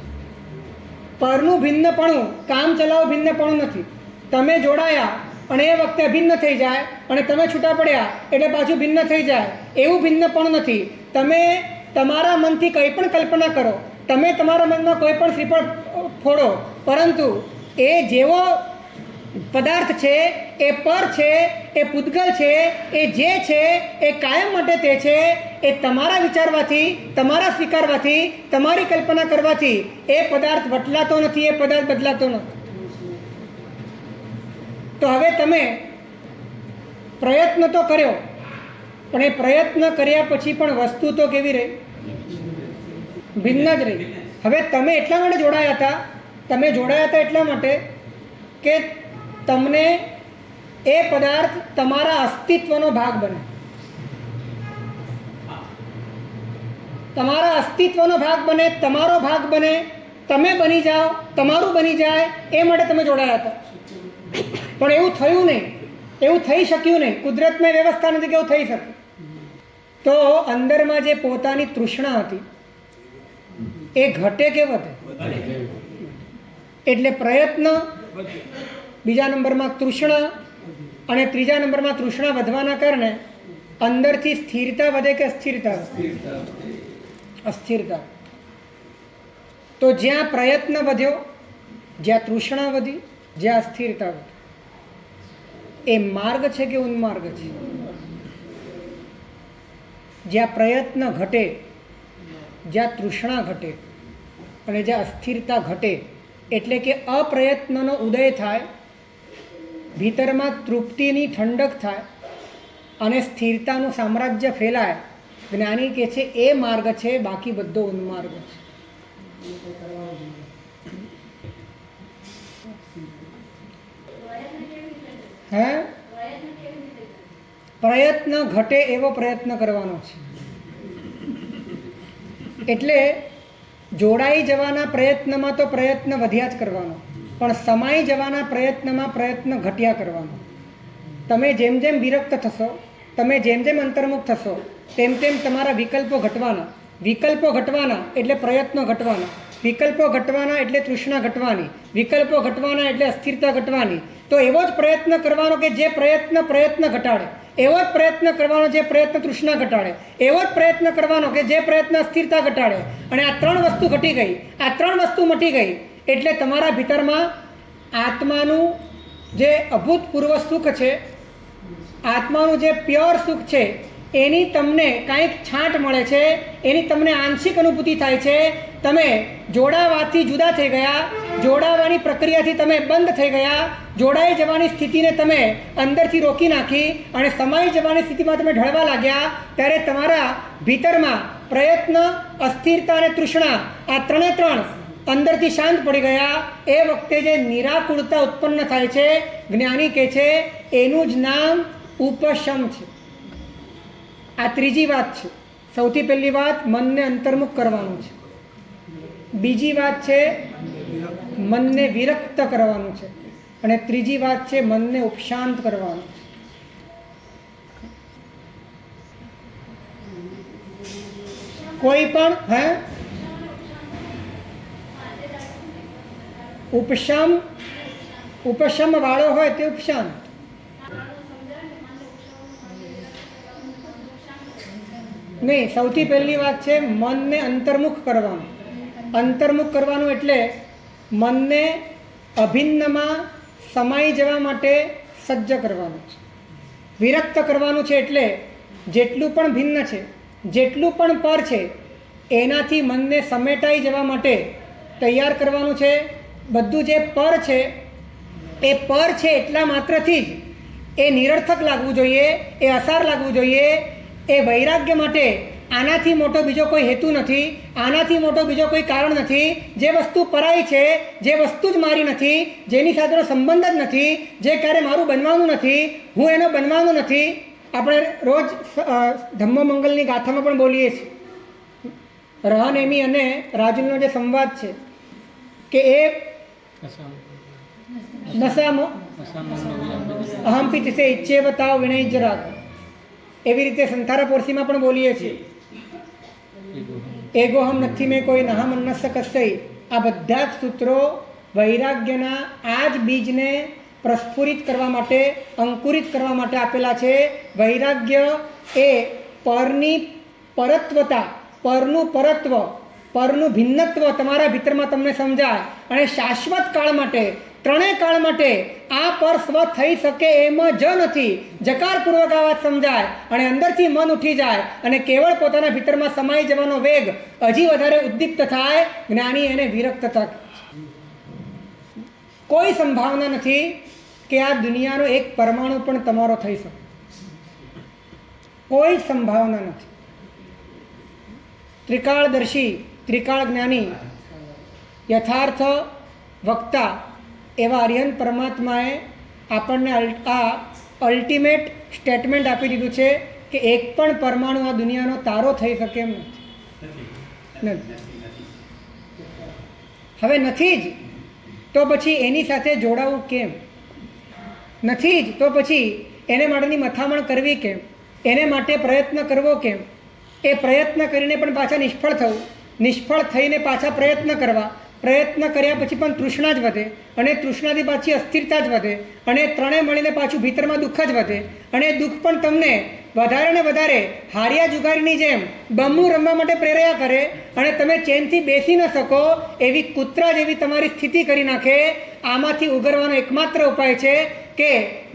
પરનું ભિન્નપણું કામ ચલાવ ભિન્નપણું નથી. તમે જોડાયા અને એ વખતે અભિન્ન થઈ જાય અને તમે છૂટા પડ્યા એટલે પાછું ભિન્ન થઈ જાય એવું ભિન્નપણું નથી. તમે તમારા મનથી કંઈ પણ કલ્પના કરો, તમે તમારા મનમાં કોઈ પણ શ્રીફળ ફોડો, પરંતુ એ જેવો પદાર્થ છે, એ પર છે, એ પૂતગલ છે, એ જે છે એ કાયમ માટે તે છે. એ તમારા વિચારવાથી, તમારા સ્વીકારવાથી, તમારી કલ્પના કરવાથી એ પદાર્થ બદલાતો નથી, એ પદાર્થ બદલાતો નથી. તો હવે તમે પ્રયત્ન તો કર્યો, પણ એ પ્રયત્ન કર્યા પછી પણ વસ્તુ તો કેવી રહી? ભિન્ન જ રહી. હવે તમે એટલા માટે જોડાયા હતા, તમે જોડાયા હતા એટલા માટે કે તમને એ પદાર્થ તમારા અસ્તિત્વનો ભાગ બને. તમારા અસ્તિત્વનો ભાગ બને, તમારો ભાગ બને, તમે બની જાઓ, તમારું બની જાય, એ માટે તમે જોડાયા હતા. પણ એવું થયું નહીં, એવું થઈ શક્યું નહીં. કુદરતમાં વ્યવસ્થા નથી કે એવું થઈ શકે. તો અંદરમાં જે પોતાની તૃષ્ણા હતી એ ઘટે કે વધે? એટલે પ્રયત્ન, બીજા નંબરમાં તૃષ્ણા, અને ત્રીજા નંબરમાં તૃષ્ણા વધવાના કારણે અંદરથી સ્થિરતા વધે કે અસ્થિરતા? અસ્થિરતા. તો જ્યાં પ્રયત્ન વધ્યો, જ્યાં તૃષ્ણા વધી, જ્યાં અસ્થિરતા વધી, એ માર્ગ છે કે ઉન્માર્ગ છે? જ્યાં પ્રયત્ન ઘટે, જ્યાં તૃષ્ણા ઘટે અને જ્યાં અસ્થિરતા ઘટે, એટલે કે અપ્રયત્નનો ઉદય થાય, ભીતરમાં તૃપ્તિની ઠંડક થાય અને સ્થિરતાનું સામ્રાજ્ય ફેલાય, જ્ઞાની કહે છે એ માર્ગ છે, બાકી બધો ઉન્માર્ગ છે. હે? પ્રયત્ન ઘટે એવો પ્રયત્ન કરવાનો છે. એટલે જોડાઈ જવાના પ્રયત્નમાં તો પ્રયત્ન વધ્યા જ કરવાનો, પણ સમાઈ જવાના પ્રયત્નમાં પ્રયત્ન ઘટ્યા કરવાનો. તમે જેમ જેમ વિરક્ત થશો, તમે જેમ જેમ અંતર્મુખ થશો, તેમ તેમ તમારા વિકલ્પો ઘટવાના. વિકલ્પો ઘટવાના એટલે પ્રયત્નો ઘટવાના. વિકલ્પો ઘટવાના એટલે તૃષ્ણા ઘટવાની. વિકલ્પો ઘટવાના એટલે અસ્થિરતા ઘટવાની. તો એવો જ પ્રયત્ન કરવાનો કે જે પ્રયત્ન ઘટાડે, એવો જ પ્રયત્ન કરવાનો જે પ્રયત્ન તૃષ્ણા ઘટાડે, એવો જ પ્રયત્ન કરવાનો કે જે પ્રયત્ન અસ્થિરતા ઘટાડે. અને આ ત્રણ વસ્તુ ઘટી ગઈ, આ ત્રણ વસ્તુ મટી ગઈ એટલે તમારા ભીતરમાં આત્માનું જે અભૂતપૂર્વ સુખ છે, આત્માનું જે પ્યોર સુખ છે, એની તમને કાંઈક છાંટ મળે છે, એની તમને આંશિક અનુભૂતિ થાય છે. તમે જોડાવાથી જુદા થઈ ગયા, જોડાવાની પ્રક્રિયાથી તમે બંધ થઈ ગયા, જોડાઈ જવાની સ્થિતિને તમે અંદરથી રોકી નાખી અને સમાઈ જવાની સ્થિતિમાં તમે ઢળવા લાગ્યા. ત્યારે તમારા ભીતરમાં પ્રયત્ન, અસ્થિરતા અને તૃષ્ણા, આ ત્રણે ત્રણ અંદરથી શાંત પડી ગયા. એ વખતે જે નિરાકુળતા ઉત્પન્ન થાય છે, જ્ઞાની કહે છે એનું જ નામ ઉપશમ છે. આ ત્રીજી વાત છે. સૌથી પહેલી વાત મનને અંતર્મુખ કરવાનું છે. બીજી વાત છે મનને વિરક્ત કરવાનું છે. અને ત્રીજી વાત છે મનને ઉપશાંત કરવાનું છે. કોઈ પણ ઉપશમ વાળો હોય તે ઉપશાંત. નહીં, સૌથી પહેલી વાત છે મનને અંતર્મુખ કરવાનું. અંતર્મુખ કરવાનું એટલે મનને અભિન્નમાં સમાઈ જવા માટે સજ્જ કરવાનું છે. વિરક્ત કરવાનું છે એટલે જેટલું પણ ભિન્ન છે, જેટલું પણ પર છે, એનાથી મનને સમેટાઈ જવા માટે તૈયાર કરવાનું છે. બધું જે પર છે એ પર છે એટલા માત્રથી જ એ નિરર્થક લાગવું જોઈએ, એ અસાર લાગવું જોઈએ. એ વૈરાગ્ય માટે આનાથી મોટો બીજો કોઈ હેતુ નથી, આનાથી મોટો બીજો કોઈ કારણ નથી. જે વસ્તુ પરાઈ છે, જે વસ્તુ જ મારી નથી, જેની સાથેનો સંબંધ જ નથી, જે ક્યારે મારું બનવાનું નથી, હું એનો બનવાનો નથી. આપણે રોજ ધમ્મમંગલની ગાથામાં પણ બોલીએ છીએ. રહનેમી અને રાજુનો જે સંવાદ છે કે એ નશામાં અહમ પિતસે ઈચ્છે બતાવ વિનય જરાક, એવી રીતે સંથારા પોરસીમાં પણ બોલીએ છીએ એગો હમ નથી મેં કોઈ નહમ અન્નસ્ય કસ્ય. આ બધા જ સૂત્રો વૈરાગ્યના આ જ બીજને પ્રસ્ફુરિત કરવા માટે, અંકુરિત કરવા માટે આપેલા છે. વૈરાગ્ય એ પરની પરત્વતા, પરનું પરત્વ, પરનું ભિન્નત્વ તમારા ભીતરમાં તમને સમજાય અને શાશ્વત કાળ માટે, ત્રણેય કાળ માટે આ પર સ્વ થઈ શકે એમ જ નથી. જકારપૂર્વક આ વાત સમજાય અને અંદરથી મન ઉઠી જાય અને કેવળ પોતાના ભીતરમાં સમાઈ જવાનો વેગ હજી વધારે ઉદ્દીપ્ત થાય. જ્ઞાની એને વિરક્ત થાય. કોઈ સંભાવના નથી કે આ દુનિયાનો એક પરમાણુ પણ તમારો થઈ શકે. કોઈ સંભાવના નથી. ત્રિકાળદર્શી, ત્રિકાળ જ્ઞાની, યથાર્થ વક્તા એવા અરિહંત પરમાત્માએ આપણને આ અલ્ટિમેટ સ્ટેટમેન્ટ આપી દીધું છે કે એક પણ પરમાણુ આ દુનિયાનો તારો થઈ શકે એમ નથી. હવે નથી જ તો પછી એની સાથે જોડાવું કેમ? નથી જ તો પછી એને માટેની મથામણ કરવી કેમ? એને માટે પ્રયત્ન કરવો કેમ? એ પ્રયત્ન કરીને પણ પાછા નિષ્ફળ થવું, નિષ્ફળ થઈને પાછા પ્રયત્ન કરવા, પ્રયત્ન કર્યા પછી પણ તૃષ્ણા જ વધે અને તૃષ્ણાથી પાછી અસ્થિરતા જ વધે અને ત્રણેય મળીને પાછું ભીતરમાં દુઃખ જ વધે અને દુઃખ પણ તમને વધારે ને વધારે હારિયા જુગારીની જેમ બમ્મું રમવા માટે પ્રેર્યા કરે અને તમે ચેનથી બેસી ન શકો એવી કૂતરા જેવી તમારી સ્થિતિ કરી નાખે. આમાંથી ઉગરવાનો એકમાત્ર ઉપાય છે કે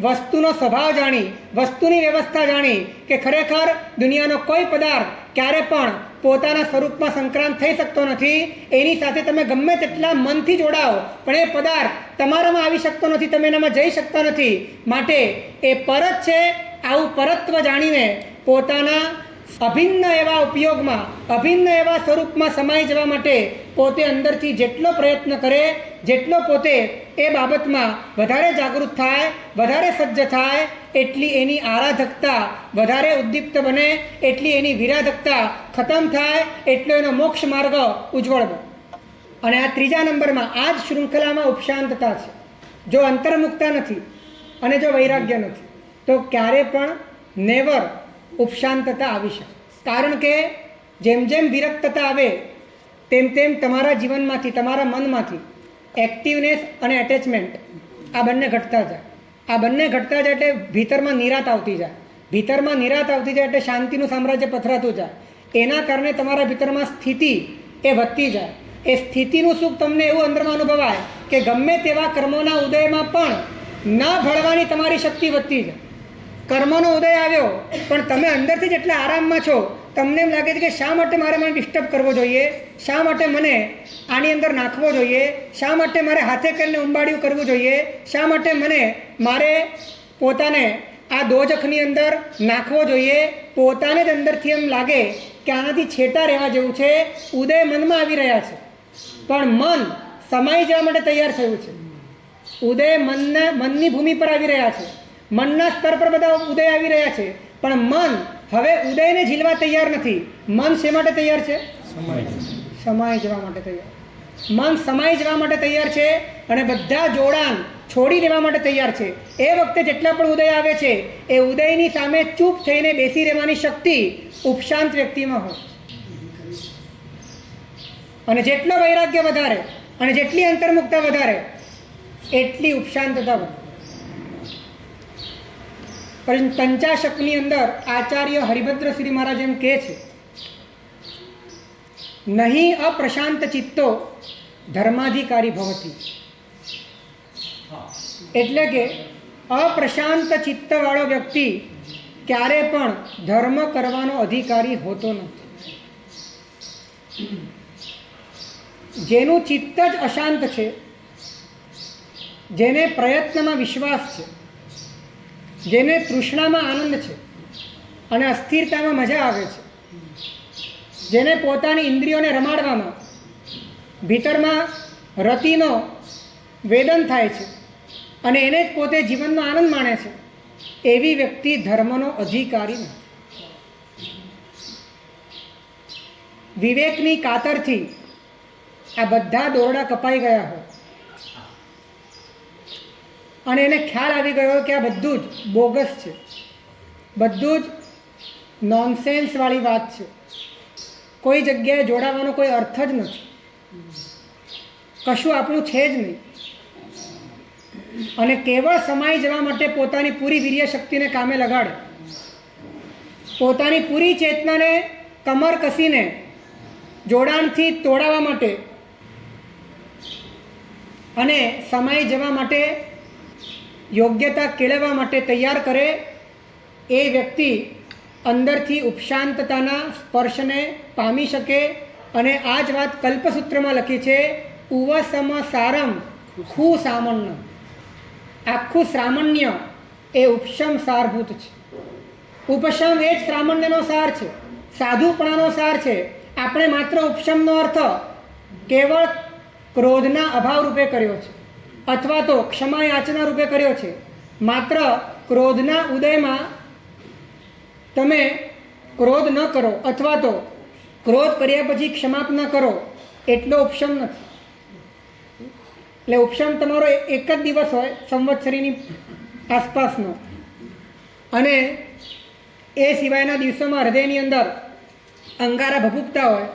વસ્તુનો સ્વભાવ જાણી, વસ્તુની વ્યવસ્થા જાણી કે ખરેખર દુનિયાનો કોઈ પદાર્થ ક્યારે પણ પોતાના સ્વરૂપમાં સંક્રાંત થઈ શકતો નથી. એની સાથે તમે ગમે તેટલા મનથી જોડાઓ પણ એ પદાર્થ તમારામાં આવી શકતો નથી, તમે એનામાં જઈ શકતા નથી. માટે એ પરત છે. આવું પરત્વ જાણીને પોતાના અભિન્ન એવા ઉપયોગમાં, અભિન્ન એવા સ્વરૂપમાં સમાઈ જવા માટે પોતે અંદરથી જેટલો પ્રયત્ન કરે, જેટલો પોતે એ બાબતમાં વધારે જાગૃત થાય, વધારે સજ્જ થાય, એટલી એની આરાધકતા વધારે ઉદ્દીપ્ત બને, એટલી એની વિરાધકતા ખતમ થાય, એટલો એનો મોક્ષ માર્ગ ઉજ્જવળ બને. અને આ ત્રીજા નંબરમાં આ જ શૃંખલામાં ઉપશાંતતા છે. જો અંતર્મુક્તા નથી અને જો વૈરાગ્ય નથી તો ક્યારે પણ નેવર ઉપશાંતતા આવી શકે. કારણ કે જેમ જેમ વિરક્તતા આવે તેમ તેમ તમારા જીવનમાંથી, તમારા મનમાંથી એક્ટિવનેસ અને એટેચમેન્ટ આ બંને ઘટતા જાય. આ બંને ઘટતા જાય એટલે ભીતરમાં નિરાત આવતી જાય. ભીતરમાં નિરાત આવતી જાય એટલે શાંતિનું સામ્રાજ્ય પથરાતું જાય. એના કારણે તમારા ભીતરમાં સ્થિતિ એ વધતી જાય. એ સ્થિતિનું સુખ તમને એવું અંદરમાં અનુભવાય કે ગમે તેવા કર્મોના ઉદયમાં પણ ન ભળવાની તમારી શક્તિ વધતી જાય. કર્મનો ઉદય આવ્યો પણ તમે અંદરથી જેટલા આરામમાં છો, તમને એમ લાગે છે કે શા માટે મારે મને ડિસ્ટર્બ કરવો જોઈએ, શા માટે મને આની અંદર નાખવો જોઈએ, શા માટે મારે હાથે કરીને ઉંબાડિયું કરવું જોઈએ, શા માટે મારે પોતાને આ દોજખની અંદર નાખવો જોઈએ. પોતાને જ અંદરથી એમ લાગે કે આનાથી છેટા રહેવા જેવું છે. ઉદય મનમાં આવી રહ્યા છે પણ મન સમાઈ જવા માટે તૈયાર થયું છે. ઉદય મનની ભૂમિ પર આવી રહ્યા છે, મનના સ્તર પર બધા ઉદય આવી રહ્યા છે પણ મન હવે ઉદયને ઝીલવા તૈયાર નથી. મન શા માટે તૈયાર છે? સમાઈ જવા માટે તૈયાર. મન સમાઈ જવા માટે તૈયાર છે અને બધા જોડાણ છોડી દેવા માટે તૈયાર છે. એ વખતે જેટલા પણ ઉદય આવે છે એ ઉદયની સામે ચૂપ થઈને બેસી રહેવાની શક્તિ ઉપશાંત વ્યક્તિમાં હોય. અને જેટલો વૈરાગ્ય વધારે અને જેટલી અંતર્મુક્તા વધારે એટલી ઉપશાંતતા વધે. પંચાશકની અંદર આચાર્ય હરિભદ્ર શ્રી મહારાજ એમ કહે છે, નહીં અપ્રશાંત ચિત્તો ધર્માધિકારી ભવતી. એટલે કે અપ્રશાંત ચિત્તવાળો વ્યક્તિ ક્યારે પણ ધર્મ કરવાનો અધિકારી હોતો નથી. જેનું ચિત્ત જ અશાંત છે, જેને પ્રયત્નમાં વિશ્વાસ છે, જેને તૃષ્ણામાં આનંદ છે અને અસ્થિરતામાં મજા આવે છે, જેને પોતાની ઇન્દ્રિયોને રમાડવામાં ભીતરમાં રતિનો વેદન થાય છે અને એને જ પોતે જીવનનો આનંદ માણે છે, એવી વ્યક્તિ ધર્મનો અધિકારી નથી. વિવેકની કાતરથી આ બધા દોરડા કપાઈ ગયા હોય અને એને ખ્યાલ આવી ગયો કે આ બધું જ બોગસ છે, બધું જ નોનસેન્સવાળી વાત છે, કોઈ જગ્યાએ જોડાવાનો કોઈ અર્થ જ નથી, કશું આપણું છે જ નહીં, અને કેવળ સમાઈ જવા માટે પોતાની પૂરી વીર્ય શક્તિને કામે લગાડે, પોતાની પૂરી ચેતનાને કમર કસીને જોડાણથી તોડાવવા માટે અને સમાઈ જવા માટે યોગ્યતા કેળવવા માટે તૈયાર કરે, એ વ્યક્તિ અંદરથી ઉપશાંતતાના સ્પર્શને પામી શકે. અને આ જ વાત કલ્પસૂત્રમાં લખી છે, ઉવસમ સારમ ખુ સામન્ય. આખું શ્રામણ્ય એ ઉપશમ સારભૂત છે. ઉપશમ એ જ શ્રામણ્યનો સાર છે, સાધુપણાનો સાર છે. આપણે માત્ર ઉપશમનો અર્થ કેવળ ક્રોધના અભાવ રૂપે કર્યો છે, અથવા તો ક્ષમા યાચના રૂપે કર્યો છે. માત્ર ક્રોધના ઉદયમાં તમે ક્રોધ ન કરો અથવા તો ક્રોધ કર્યા પછી ક્ષમાપ ન કરો એટલો ઉપશમ નથી. એટલે ઉપશમ તમારો એક જ દિવસ હોય સંવત્સરીની આસપાસનો, અને એ સિવાયના દિવસોમાં હૃદયની અંદર અંગારા ભભૂકતા હોય.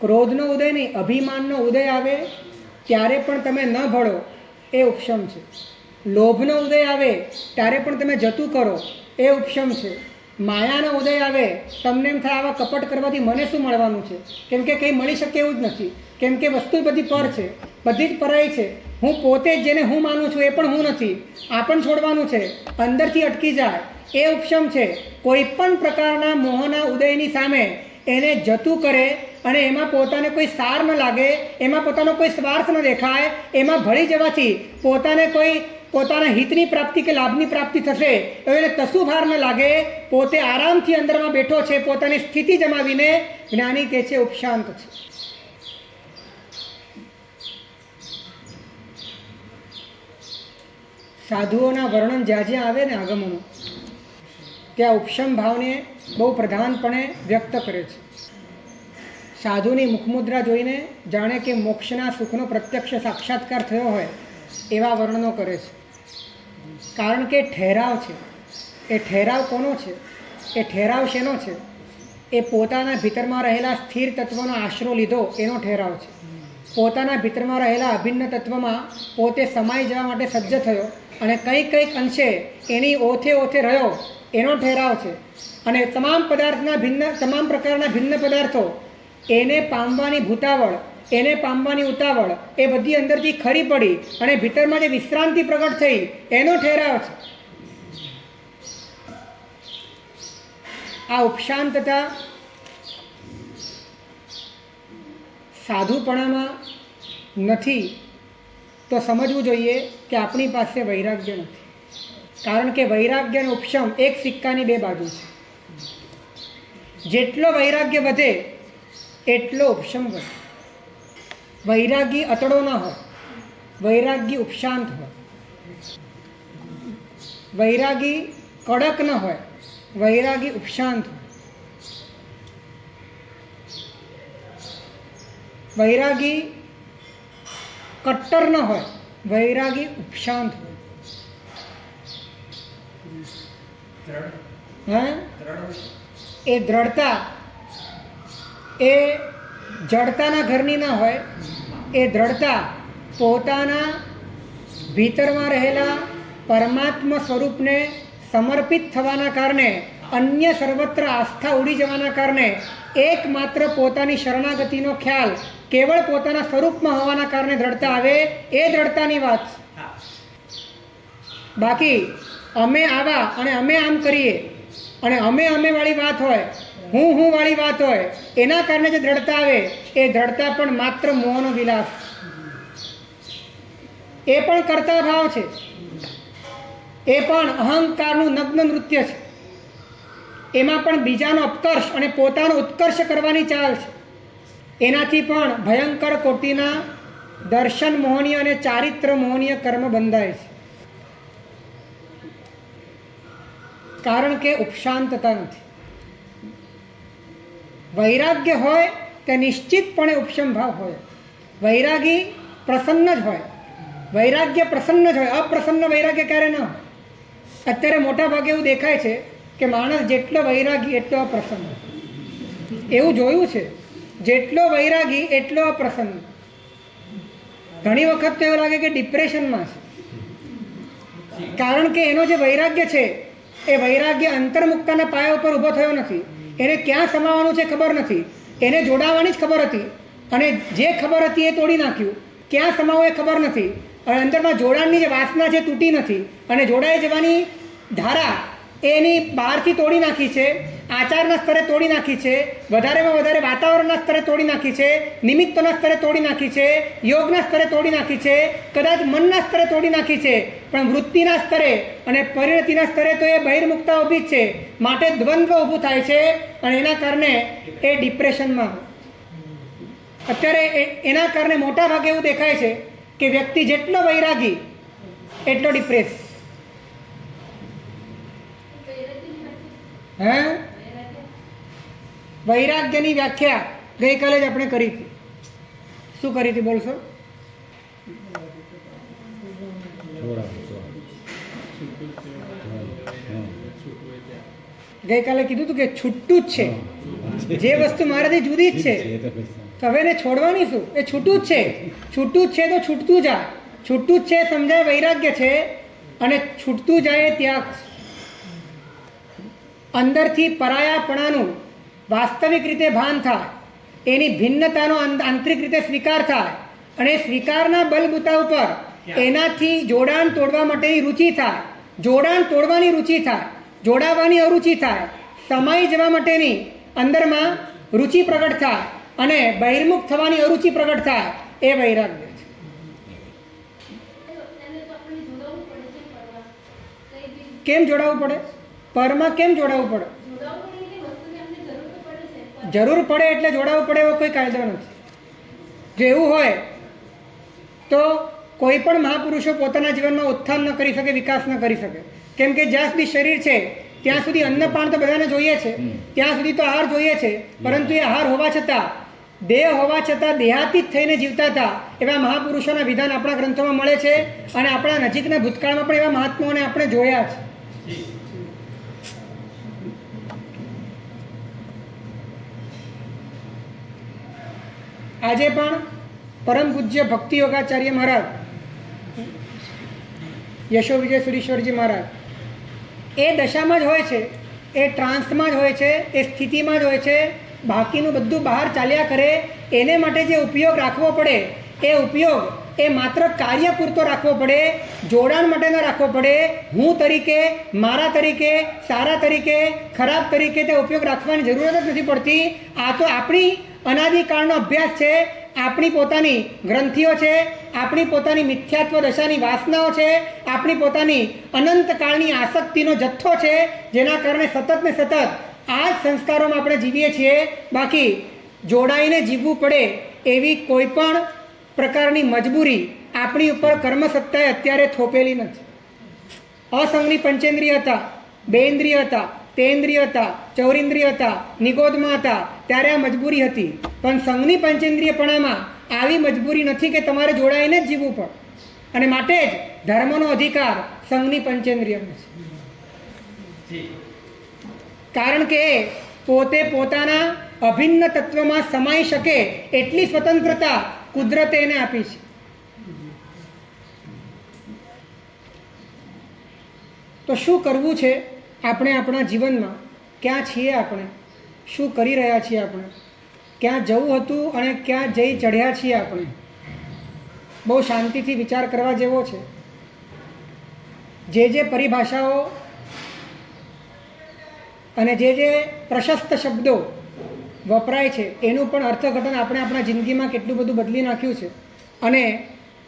ક્રોધનો ઉદય નહીં, અભિમાનનો ઉદય આવે ત્યારે પણ તમે ન ભળો એ ઉપશમ છે. લોભનો ઉદય આવે ત્યારે પણ તમે જતું કરો એ ઉપશમ છે. માયાનો ઉદય આવે, તમને એમ થાય આવા કપટ કરવાથી મને શું મળવાનું છે, કેમ કે કંઈ મળી શકે એવું જ નથી, કેમ કે વસ્તુ બધી પર છે, બધી જ પરાઈ છે. હું પોતે જ જેને હું માનું છું એ પણ હું નથી, આ પણ છોડવાનું છે, અંદરથી અટકી જાય એ ઉપશમ છે. કોઈ પણ પ્રકારના મોહના ઉદયની સામે એને જતું કરે અને એમાં પોતાને કોઈ સાર ન લાગે, એમાં પોતાનો કોઈ સ્વાર્થ ન દેખાય, એમાં ભળી જવાથી પોતાને કોઈ પોતાના હિતની પ્રાપ્તિ કે લાભની પ્રાપ્તિ થશે તો એને કશું ભાર ન લાગે, પોતે આરામથી અંદરમાં બેઠો છે, પોતાની સ્થિતિ જમાવીને જ્ઞાની કહે છે ઉપશાંત છે. સાધુઓના વર્ણન જ્યાં જ્યાં આવે ને આગમનો, ત્યાં ઉપશમ ભાવને બહુ પ્રધાનપણે વ્યક્ત કરે છે. સાધુની મુખમુદ્રા જોઈને જાણે કે મોક્ષના સુખનો પ્રત્યક્ષ સાક્ષાત્કાર થયો હોય એવા વર્ણનો કરે છે. કારણ કે ઠહેરાવ છે. એ ઠહેરાવ કોનો છે? એ ઠહેરાવ શેનો છે? એ પોતાના ભીતરમાં રહેલા સ્થિર તત્વનો આશરો લીધો એનો ઠહેરાવ છે. પોતાના ભીતરમાં રહેલા અભિન્ન તત્વમાં પોતે સમાઈ જવા માટે સજ્જ થયો અને કંઈક અંશે એની ઓથે રહ્યો એનો ઠહેરાવ છે. અને તમામ પ્રકારના ભિન્ન પદાર્થો એને પામવાની ભૂતાવળ, એને પામવાની ઉતાવળ એ બધી અંદરથી ખરી પડી અને ભીતરમાં જે વિશ્રાંતિ પ્રગટ થઈ એનો ઠહેરાવ છે. આ ઉપશાંતતા સાધુપણામાં નથી તો સમજવું જોઈએ કે આપણી પાસે વૈરાગ્ય નથી. કારણ કે વૈરાગ્ય અને ઉપશમ એક સિક્કાની બે બાજુ છે. જેટલો વૈરાગ્ય વધે એટલો ઉપશમ વધે. વૈરાગી અતડો ન હોય, વૈરાગી ઉપશાંત હોય. વૈરાગી કડક ન હોય, વૈરાગી ઉપશાંત હોય. વૈરાગી કટ્ટર ન હોય, વૈરાગી ઉપશાંત હોય. એ દ્રઢતા એ જડતાના ઘરની ના હોય. એ દ્રઢતા પોતાના ભીતરમાં રહેલા પરમાત્મા સ્વરૂપને સમર્પિત થવાના કારણે, અન્ય સર્વત્ર આસ્થા ઉડી જવાના કારણે, એકમાત્ર પોતાની શરણાગતિનો ખ્યાલ કેવળ પોતાના સ્વરૂપમાં હોવાના કારણે દ્રઢતા આવે. એ દ્રઢતાની વાત. બાકી અમે આવા અને અમે આમ કરીએ અને અમે વાળી વાત હોય, હું વાળી વાત હોય, એના કારણે જે દ્રઢતા આવે એ દ્રઢતા પણ માત્ર મોહનો વિલાસ, એ પણ કર્તા ભાવ છે, એ પણ અહંકારનું નગ્ન નૃત્ય છે. એમાં પણ બીજાનો અપકર્ષ અને પોતાનો ઉત્કર્ષ કરવાની ચાલ છે. એનાથી પણ ભયંકર કોટીના દર્શન મોહનીય અને ચારિત્ર મોહનીય કર્મ બંધાય છે. કારણ કે ઉપશાંતતા નથી. વૈરાગ્ય હોય તે નિશ્ચિતપણે ઉપશમ ભાવ હોય. વૈરાગી પ્રસન્ન જ હોય, વૈરાગ્ય પ્રસન્ન જ હોય, અપ્રસન્ન વૈરાગ્ય ક્યારે ન હોય. અત્યારે મોટા ભાગે એવું દેખાય છે કે માણસ જેટલો વૈરાગી એટલો અપ્રસન્ન. એવું જોયું છે, જેટલો વૈરાગી એટલો અપ્રસન્ન. ઘણી વખત તો એવું લાગે કે ડિપ્રેશનમાં છે, કારણ કે એનો જે વૈરાગ્ય છે એ વૈરાગ્ય અંતર્મુક્તાના પાયા ઉપર ઊભો થયો નથી. એને ક્યાં સમાવવાનું છે ખબર નથી, એને જોડાવાની જ ખબર હતી અને જે ખબર હતી એ તોડી નાખ્યું. ક્યાં સમાવવું એ ખબર નથી. હવે અંદરમાં જોડાણની જે વાસના છે તૂટી નથી અને જોડાઈ જવાની ધારા એની બહારથી તોડી નાખી છે, આચારના સ્તરે તોડી નાખી છે, વધારેમાં વધારે વાતાવરણના સ્તરે તોડી નાખી છે, નિમિત્તોના સ્તરે તોડી નાખી છે, યોગના સ્તરે તોડી નાખી છે, કદાચ મનના સ્તરે તોડી નાખી છે, પણ વૃત્તિના સ્તરે અને પરિણતિના સ્તરે તો એ બહિર્મુક્તા ઊભી જ છે. માટે દ્વંદ્વ ઊભું થાય છે અને એના કારણે એ ડિપ્રેશનમાં. અત્યારે એના કારણે મોટા ભાગે એવું દેખાય છે કે વ્યક્તિ જેટલો વૈરાગી એટલો ડિપ્રેસ. હે, વૈરાગ્યની વ્યાખ્યા ગઈકાલે જ આપણે કરી હતી. શું કરી હતી બોલશો? ગઈકાલે કીધું હતું કે છૂટું જ છે, જે વસ્તુ મારાથી જુદી જ છે તો હવે એને છોડવાની શું, એ છૂટું જ છે. છૂટું જ છે તો છૂટતું જા. છૂટું જ છે સમજાય વૈરાગ્ય છે અને છૂટતું જાય એ ત્યાગ. અંદરથી પરાયાપણાનું વાસ્તવિક રીતે ભાન થાય, એની ભિન્નતાનો આંતરિક રીતે સ્વીકાર થાય અને સ્વીકારના બલબૂતા ઉપર એનાથી જોડાણ તોડવા માટેની રુચિ થાય, જોડાણ તોડવાની રુચિ થાય, જોડાવાની અરુચિ થાય, સમાઈ જવા માટેની અંદરમાં રુચિ પ્રગટ થાય અને બહિર્મુખ થવાની અરુચિ પ્રગટ થાય, એ વૈરાગ્ય છે. કેમ જોડાવવું પડે? પરમાં કેમ જોડાવવું પડે? જરૂર પડે એટલે જોડાવવું પડે એવો કોઈ કાયદો નથી. જો એવું હોય તો કોઈ પણ મહાપુરુષો પોતાના જીવનમાં ઉત્થાન ન કરી શકે, વિકાસ ન કરી શકે. કેમ કે જ્યાં સુધી શરીર છે ત્યાં સુધી અન્નપાન તો બધાને જોઈએ છે, ત્યાં સુધી તો આહાર જોઈએ છે, પરંતુ એ આહાર હોવા છતાં, દેહ હોવા છતાં દેહાતીત થઈને જીવતા હતા એવા મહાપુરુષોના વિધાન આપણા ગ્રંથોમાં મળે છે અને આપણા નજીકના ભૂતકાળમાં પણ એવા મહાત્માઓને આપણે જોયા છે. આજે પણ પરમ પૂજ્ય ભક્તિ યોગાચાર્ય મહારાજ, યશો વિજય સુરીશ્વરજી મહારાજ એ દશામાં જ હોય છે, એ ટ્રાન્સમાં જ હોય છે, એ સ્થિતિમાં જ હોય છે. બાકીનું બધું બહાર ચાલ્યા કરે. એને માટે જે ઉપયોગ રાખવો પડે એ ઉપયોગ એ માત્ર કાર્ય પૂરતો રાખવો પડે, જોડાણ માટે ન રાખવો પડે. હું તરીકે, મારા તરીકે, સારા તરીકે, ખરાબ તરીકે તે ઉપયોગ રાખવાની જરૂરત જ નથી પડતી. આ તો આપણી અનાદિકાળનો અભ્યાસ છે, આપણી પોતાની ગ્રંથિઓ છે, આપણી પોતાની મિથ્યાત્વ દશાની વાસનાઓ છે, આપણી પોતાની અનંતકાળની આસક્તિનો જથ્થો છે, જેના કારણે સતત ને સતત આ જ સંસ્કારોમાં આપણે જીવીએ છીએ. બાકી જોડાઈને જીવવું પડે એવી કોઈ પણ પ્રકારની મજબૂરી આપણી ઉપર કર્મસત્તાએ અત્યારે થોપેલી નથી. અસંગની પંચેન્દ્રિય હતા, બેન્દ્રિય હતા, તેન્દ્રિય હતા, ચૌરિન્દ્રિય હતા, નિગોદમાં હતા, ત્યારે આ મજબૂરી હતી. પણ સંઘની પંચેન્દ્રિયપણામાં આવી મજબૂરી નથી કે તમારે જોડાઈને જ જીવવું પડે. અને માટે જ ધર્મનો અધિકાર સંઘની પંચેન્દ્રિયનો છે, કારણ કે પોતે પોતાના અભિન્ન તત્વમાં સમાઈ શકે એટલી સ્વતંત્રતા કુદરતે એને આપી છે. તો શું કરવું છે આપણે આપણા જીવનમાં? ક્યાં છીએ આપણે? શું કરી રહ્યા છીએ આપણે? ક્યાં જવું હતું અને ક્યાં જઈ ચઢ્યા છીએ આપણે? બહુ શાંતિથી વિચાર કરવા જેવો છે. જે પરિભાષાઓ અને જે પ્રશસ્ત શબ્દો વપરાય છે એનું પણ અર્થઘટન આપણે આપણા જિંદગીમાં કેટલું બધું બદલી નાખ્યું છે. અને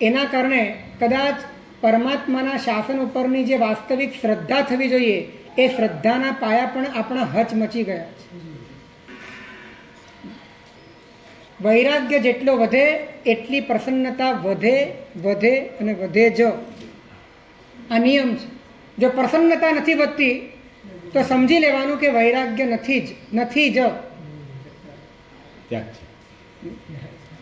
એના કારણે કદાચ પરમાત્માના શાસન ઉપરની જે વાસ્તવિક શ્રદ્ધા થવી જોઈએ એ શ્રદ્ધાના પાયા પણ આપણા હચમચી ગયા છે. વૈરાગ્ય જેટલો વધે એટલી પ્રસન્નતા વધે વધે અને વધે જ. આ નિયમ છે. જો પ્રસન્નતા નથી વધતી તો સમજી લેવાનું કે વૈરાગ્ય નથી જ.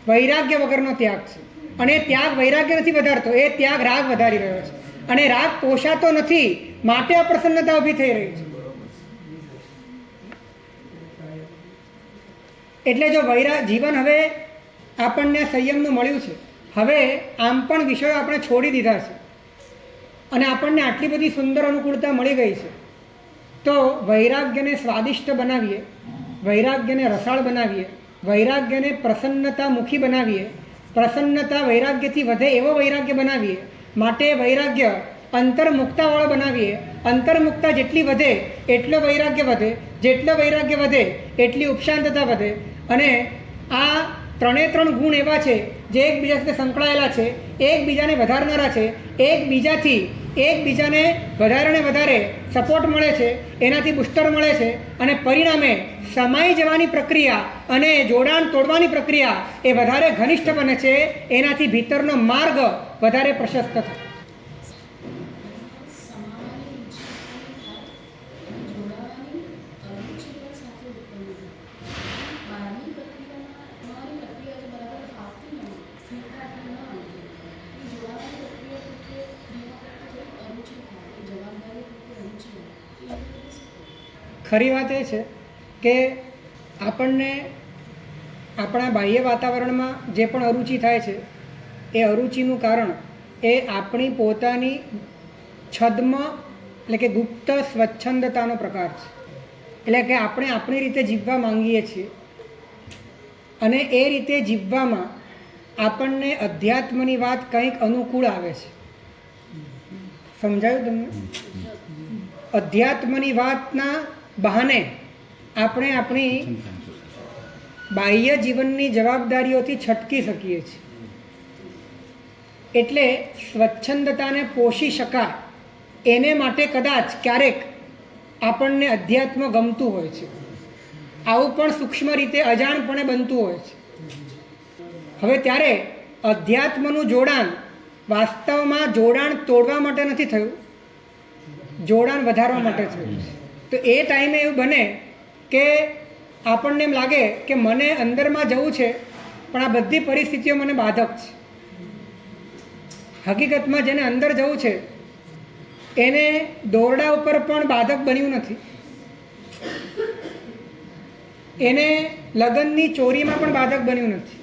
વૈરાગ્ય વગરનો ત્યાગ છે. અને એ ત્યાગ વૈરાગ્ય નથી વધારતો, એ ત્યાગ રાગ વધારી રહ્યો છે. અને રાગ પોષાતો નથી, માટે અપ્રસન્નતા ઊભી થઈ રહી છે. એટલે જો જીવન હવે આપણને સંયમનું મળ્યું છે, હવે આમ પણ વિષયો આપણે છોડી દીધા છે અને આપણને આટલી બધી સુંદર અનુકૂળતા મળી ગઈ છે, તો વૈરાગ્યને સ્વાદિષ્ટ બનાવીએ, વૈરાગ્યને રસાળ બનાવીએ, વૈરાગ્યને પ્રસન્નતામુખી બનાવીએ, પ્રસન્નતા વૈરાગ્યથી વધે એવો વૈરાગ્ય બનાવીએ. માટે વૈરાગ્ય અંતર્મુક્તાવાળો બનાવીએ. અંતર્મુક્તા જેટલી વધે એટલો વૈરાગ્ય વધે, જેટલો વૈરાગ્ય વધે એટલી ઉપશાંતતા વધે. અને આ ત્રણે ત્રણ ગુણ એવા છે જે એકબીજા સાથે સંકળાયેલા છે, એકબીજાને વધારનારા છે, એકબીજાને વધારે ને વધારે સપોર્ટ મળે છે, એનાથી બુસ્ટર મળે છે. અને પરિણામે સમાઈ જવાની પ્રક્રિયા અને જોડાણ તોડવાની પ્રક્રિયા એ વધારે ઘનિષ્ઠ બને છે. એનાથી ભીતરનો માર્ગ વધારે પ્રશસ્ત થાય. ખરી વાત એ છે કે આપણને આપણા બાહ્ય વાતાવરણમાં જે પણ અરુચિ થાય છે, એ અરુચિનું કારણ એ આપણી પોતાની છદ્મ એટલે કે ગુપ્ત સ્વચ્છંદતાનો પ્રકાર છે. એટલે કે આપણે આપણી રીતે જીવવા માંગીએ છીએ અને એ રીતે જીવવામાં આપણને અધ્યાત્મની વાત કંઈક અનુકૂળ આવે છે. સમજાયું તમને? અધ્યાત્મની વાતના બહાને આપણે આપણી બાહ્ય જીવનની જવાબદારીઓથી છટકી શકીએ છીએ. એટલે સ્વચ્છંદતાને પોષી શકાય એને માટે કદાચ ક્યારેક આપણને અધ્યાત્મ ગમતું હોય છે. આવું પણ સૂક્ષ્મ રીતે અજાણપણે બનતું હોય છે. હવે ત્યારે અધ્યાત્મનું જોડાણ વાસ્તવમાં જોડાણ તોડવા માટે નથી થયું, જોડાણ વધારવા માટે થયું. તો એ ટાઈમે એવું બને કે આપણને એમ લાગે કે મને અંદરમાં જવું છે, પણ આ બધી પરિસ્થિતિઓ મને બાધક છે. હકીકતમાં જેને અંદર જવું છે એને દોરડા ઉપર પણ બાધક બન્યું નથી, એને લગ્નની ચોરીમાં પણ બાધક બન્યું નથી,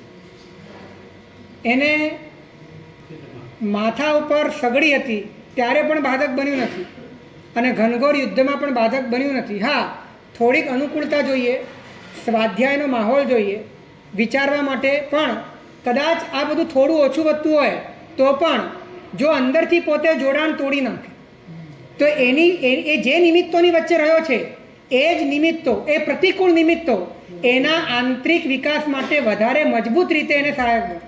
એને માથા ઉપર સગડી હતી ત્યારે પણ બાધક બન્યું નથી, અને ઘનઘોર યુદ્ધમાં પણ બાધક બન્યું નથી. હા, થોડીક અનુકૂળતા જોઈએ, સ્વાધ્યાયનો માહોલ જોઈએ વિચારવા માટે, પણ કદાચ આ બધું થોડું ઓછું વધતું હોય તો પણ જો અંદરથી પોતે જોડાણ તોડી નાખે તો એ જે નિમિત્તોની વચ્ચે રહ્યો છે એ જ નિમિત્તો, એ પ્રતિકૂળ નિમિત્તો એના આંતરિક વિકાસ માટે વધારે મજબૂત રીતે એને સહાયક બને.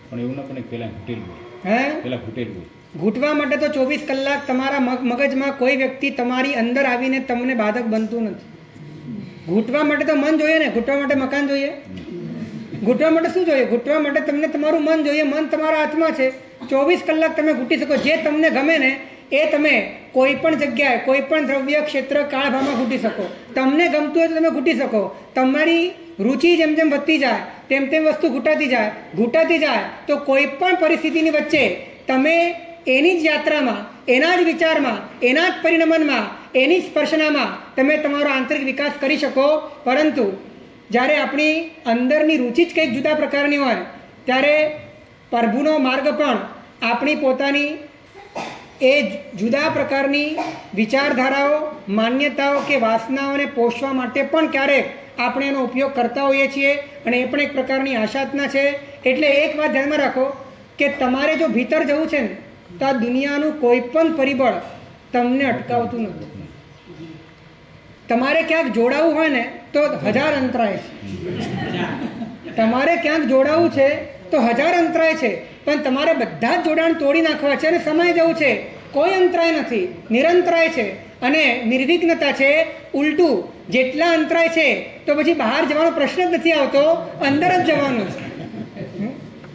પણ એવું ના પણ પહેલાં ઘૂટેલું હોય. ઘૂંટવા માટે તો 24 કલાક તમારા મગજમાં કોઈ વ્યક્તિ તમારી અંદર આવીને તમને બાધક બનતું નથી. ઘૂંટવા માટે તો મન જોઈએ ને, ઘૂંટવા માટે મકાન જોઈએ. ઘૂંટવા માટે શું જોઈએ? ઘૂંટવા માટે તમને તમારું મન જોઈએ. મન તમારા હાથમાં છે. 24 કલાક તમે ઘૂંટી શકો. જે તમને ગમે ને એ તમે કોઈ પણ જગ્યાએ, કોઈ પણ દ્રવ્ય ક્ષેત્ર કાળભામાં ઘૂંટી શકો. તમને ગમતું હોય તો તમે ઘૂંટી શકો. તમારી રુચિ જેમ જેમ વધતી જાય તેમ તેમ વસ્તુ ઘૂંટાતી જાય તો કોઈ પણ પરિસ્થિતિની વચ્ચે તમે એની જ યાત્રામાં, એના જ વિચારમાં, એના જ પરિણમનમાં, એની જ સ્પર્શનામાં તમે તમારો આંતરિક વિકાસ કરી શકો. પરંતુ જ્યારે આપણી અંદરની રુચિ જ કંઈક જુદા પ્રકારની હોય ત્યારે પ્રભુનો માર્ગ પણ આપણી પોતાની એ જુદા પ્રકારની વિચારધારાઓ, માન્યતાઓ કે વાસનાઓને પોષવા માટે પણ ક્યારેક આપણે એનો ઉપયોગ કરતા હોઈએ છીએ, અને એ પણ એક પ્રકારની આશાતના છે. એટલે એક વાત ધ્યાનમાં રાખો કે તમારે જો ભીતર જવું છે ને તો આ દુનિયાનું કોઈ પણ પરિબળ તમને અટકાવતું નથી. તમારે ક્યાંક જોડાવું હોય ને તો 1000 અંતરાય છે. તમારે ક્યાંક જોડાવું છે તો 1000 અંતરાય છે, પણ તમારે બધા જ જોડાણ તોડી નાખવા છે અને સમય જવું છે. કોઈ અંતરાય નથી, નિરંતરાય છે અને નિર્વિઘ્નતા છે. ઉલટું જેટલા અંતરાય છે તો પછી બહાર જવાનો પ્રશ્ન જ નથી આવતો, અંદર જ જવાનું છે.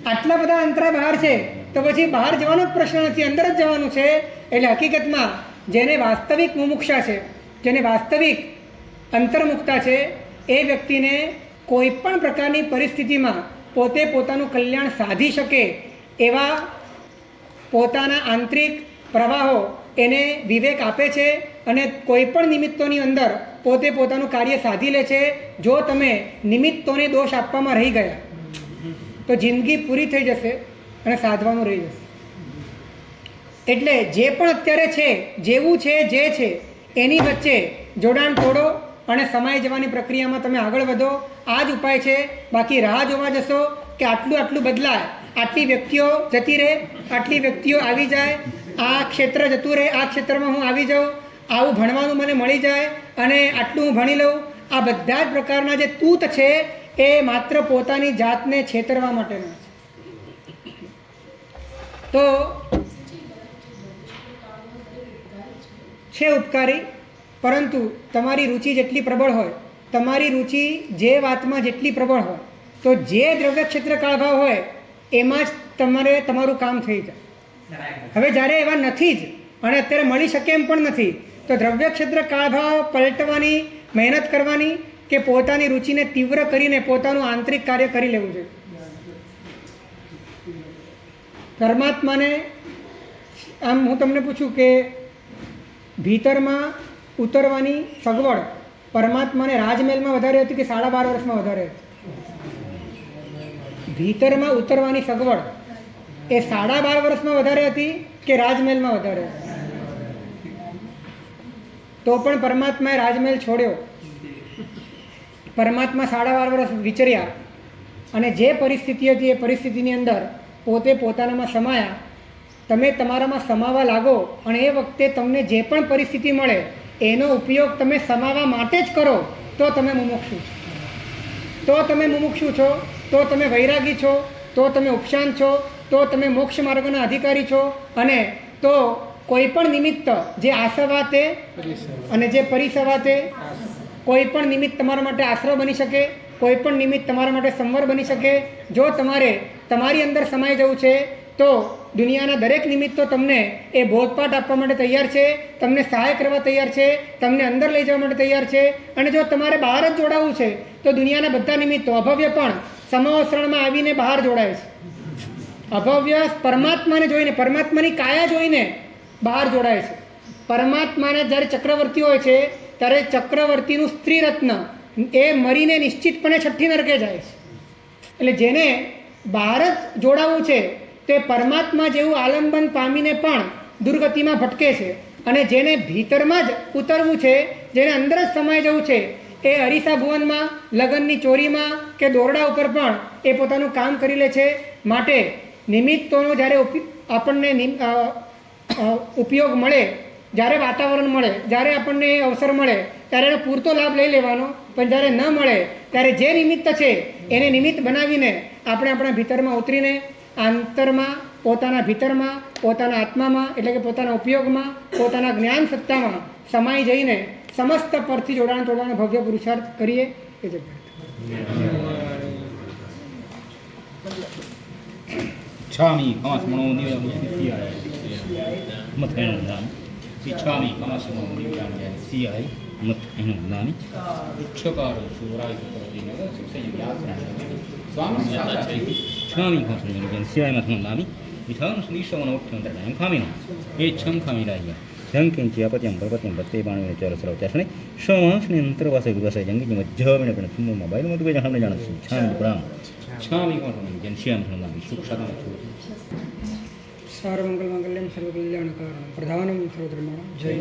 આટલા બધા અંતરાય બહાર છે તો પછી બહાર જવાનો જ પ્રશ્ન નથી, અંદર જ જવાનું છે. એટલે હકીકતમાં જેને વાસ્તવિક મુમુક્ષા છે, જેને વાસ્તવિક અંતર્મુક્તા છે, એ વ્યક્તિને કોઈ પણ પ્રકારની પરિસ્થિતિમાં પોતે પોતાનું કલ્યાણ સાધી શકે એવા પોતાના આંતરિક પ્રવાહો એને વિવેક આપે છે અને કોઈ પણ નિમિત્તોની અંદર પોતે પોતાનું કાર્ય સાધી લે છે. જો તમે નિમિત્તોને દોષ આપવામાં રહી ગયા તો જિંદગી પૂરી થઈ જશે અને સાધવાનું રહી જશે. એટલે જે પણ અત્યારે છે, જેવું છે, જે છે એની વચ્ચે જોડાણ તોડો અને સમાઈ જવાની પ્રક્રિયામાં તમે આગળ વધો. આ જ ઉપાય છે. બાકી રાહ જોવા જશો કે આટલું બદલાય, આટલી વ્યક્તિઓ જતી રહે, આટલી વ્યક્તિઓ આવી જાય, આ ક્ષેત્ર જતું રહે, આ ક્ષેત્રમાં હું આવી જાઉં, આવું ભણવાનું મને મળી જાય અને આટલું હું ભણી લઉં, આ બધા જ પ્રકારના જે તૂત છે એ માત્ર પોતાની જાતને છેતરવા માટેના છે. તો છે ઉપકારી, પરંતુ તમારી રુચિ જેટલી પ્રબળ હોય, તમારી રુચિ જે વાતમાં જેટલી પ્રબળ હોય, તો જે દ્રવ્ય ક્ષેત્ર કાળભાવ હોય એમાં જ તમારું કામ થઈ જાય. હવે જ્યારે એવા નથી જ અને અત્યારે મળી શકે એમ પણ નથી, તો દ્રવ્ય ક્ષેત્ર કાળભાવ પલટવાની મહેનત કરવાની કે પોતાની રુચિને તીવ્ર કરીને પોતાનું આંતરિક કાર્ય કરી લેવું જોઈએ. પરમાત્માને આમ હું તમને પૂછું કે ભીતરમાં ઉતરવાની સગવડ પરમાત્માને રાજમહેલમાં વધારે હતી કે 12.5 વર્ષમાં વધારે હતી? ભીતરમાં ઉતરવાની સગવડ એ 12.5 વર્ષમાં વધારે હતી કે રાજમહેલમાં વધારે હતી? તો પણ પરમાત્માએ રાજમહેલ છોડ્યો. પરમાત્મા 12.5 વર્ષ વિચર્યા અને જે પરિસ્થિતિ હતી એ પરિસ્થિતિની અંદર પોતે પોતાનામાં સમાયા. તમે તમારામાં સમાવા લાગો અને એ વખતે તમને જે પણ પરિસ્થિતિ મળે એનો ઉપયોગ તમે સમાવા માટે જ કરો તો તમે મુમુક્ષુ છો. તો તમે મુમુક્ષુ છો, તો તમે વૈરાગી છો, તો તમે ઉપશાંત છો, તો તમે મોક્ષ માર્ગના અધિકારી છો. અને તો કોઈ પણ નિમિત્ત જે આસવાતે અને જે પરિસવાતે, કોઈ પણ નિમિત્ત તમારા માટે આશ્રય બની શકે, કોઈ પણ નિમિત્ત તમારા માટે સંવર બની શકે. જો તમારે તમારી અંદર સમાઈ જવું છે તો દુનિયાના દરેક નિમિત્તો તમને એ બોધપાઠ આપવા માટે તૈયાર છે, તમને સહાય કરવા તૈયાર છે, તમને અંદર લઈ જવા માટે તૈયાર છે. અને જો તમારે બહાર જ જોડાવવું છે તો દુનિયાના બધા નિમિત્તો અભવ્ય પણ સમવસ્ત્રણમાં આવીને બહાર જોડાય છે. અભવ્ય પરમાત્માને જોઈને, પરમાત્માની કાયા જોઈને બહાર જોડાય છે. પરમાત્માને જ્યારે ચક્રવર્તી હોય છે ત્યારે ચક્રવર્તીનું સ્ત્રી રત્ન એ મરીને નિશ્ચિતપણે 6ઠ્ઠી નરકે જાય છે. એટલે જેને બહાર જ જોડાવવું છે તે પરમાત્મા જેવું આલંબન પામીને પણ દુર્ગતિમાં ભટકે છે. અને જેને ભીતરમાં જ ઉતરવું છે, જેને અંદર જ સમાઈ જવું છે, એ અરીસા ભુવનમાં, લગ્નની ચોરીમાં કે દોરડા ઉપર પણ એ પોતાનું કામ કરી લે છે. માટે નિમિત્તોનો જ્યારે આપણને ઉપયોગ મળે, જ્યારે વાતાવરણ મળે, જ્યારે આપણને અવસર મળે ત્યારે એનો પૂરતો લાભ લઈ લેવાનો. પણ જ્યારે ન મળે ત્યારે જે નિમિત્ત છે એને નિમિત્ત બનાવીને આપણે આપણા ભીતરમાં ઉતરીને આંતરમાં, પોતાના ભીતરમાં, પોતાના આત્મામાં એટલે કે પોતાના ઉપયોગમાં, પોતાના જ્ઞાન સત્તામાં સમાઈ જઈને સમસ્ત પરથી જોડાણ તોડવાનો ભવ્ય પુરુષાર્થ કરીએ. એ જ છામી કાંસમણો નિવ્યાય મથેણું નામ છામી કાંસમણો નિવ્યાય સિયાય મથેણું નામી ઉચ્ચકારો શિવરાય પ્રતિને સંયાત્રા સ્વામી છામી કાંસમણો નિવ્યાય સિયાય મથેણું નામી વિધાન નિશવનો ઉઠ્ઠંતરણાયમ ખામીનો એ છમ ખામી રાયા જંકિંચી આપત્યમ પર્વત્યમ ભત્તે બાણવીને ચોરસરાવ ત્યાસણે શ્વાસને અંતરવાસે ગુરવાસે જંગી મધ્યવીને પણ સુંદર મોબાઈલ માં તું જાણને જાણ છે છામી પ્રામ છામી કોણ જન શ્યામ નામી સુખ સાધન છો સર્વમંગલ મંગલ્યમ સર્વકલ્યાણકારણમ પ્રધાનમ સર્વધર્માણામ જય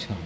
છા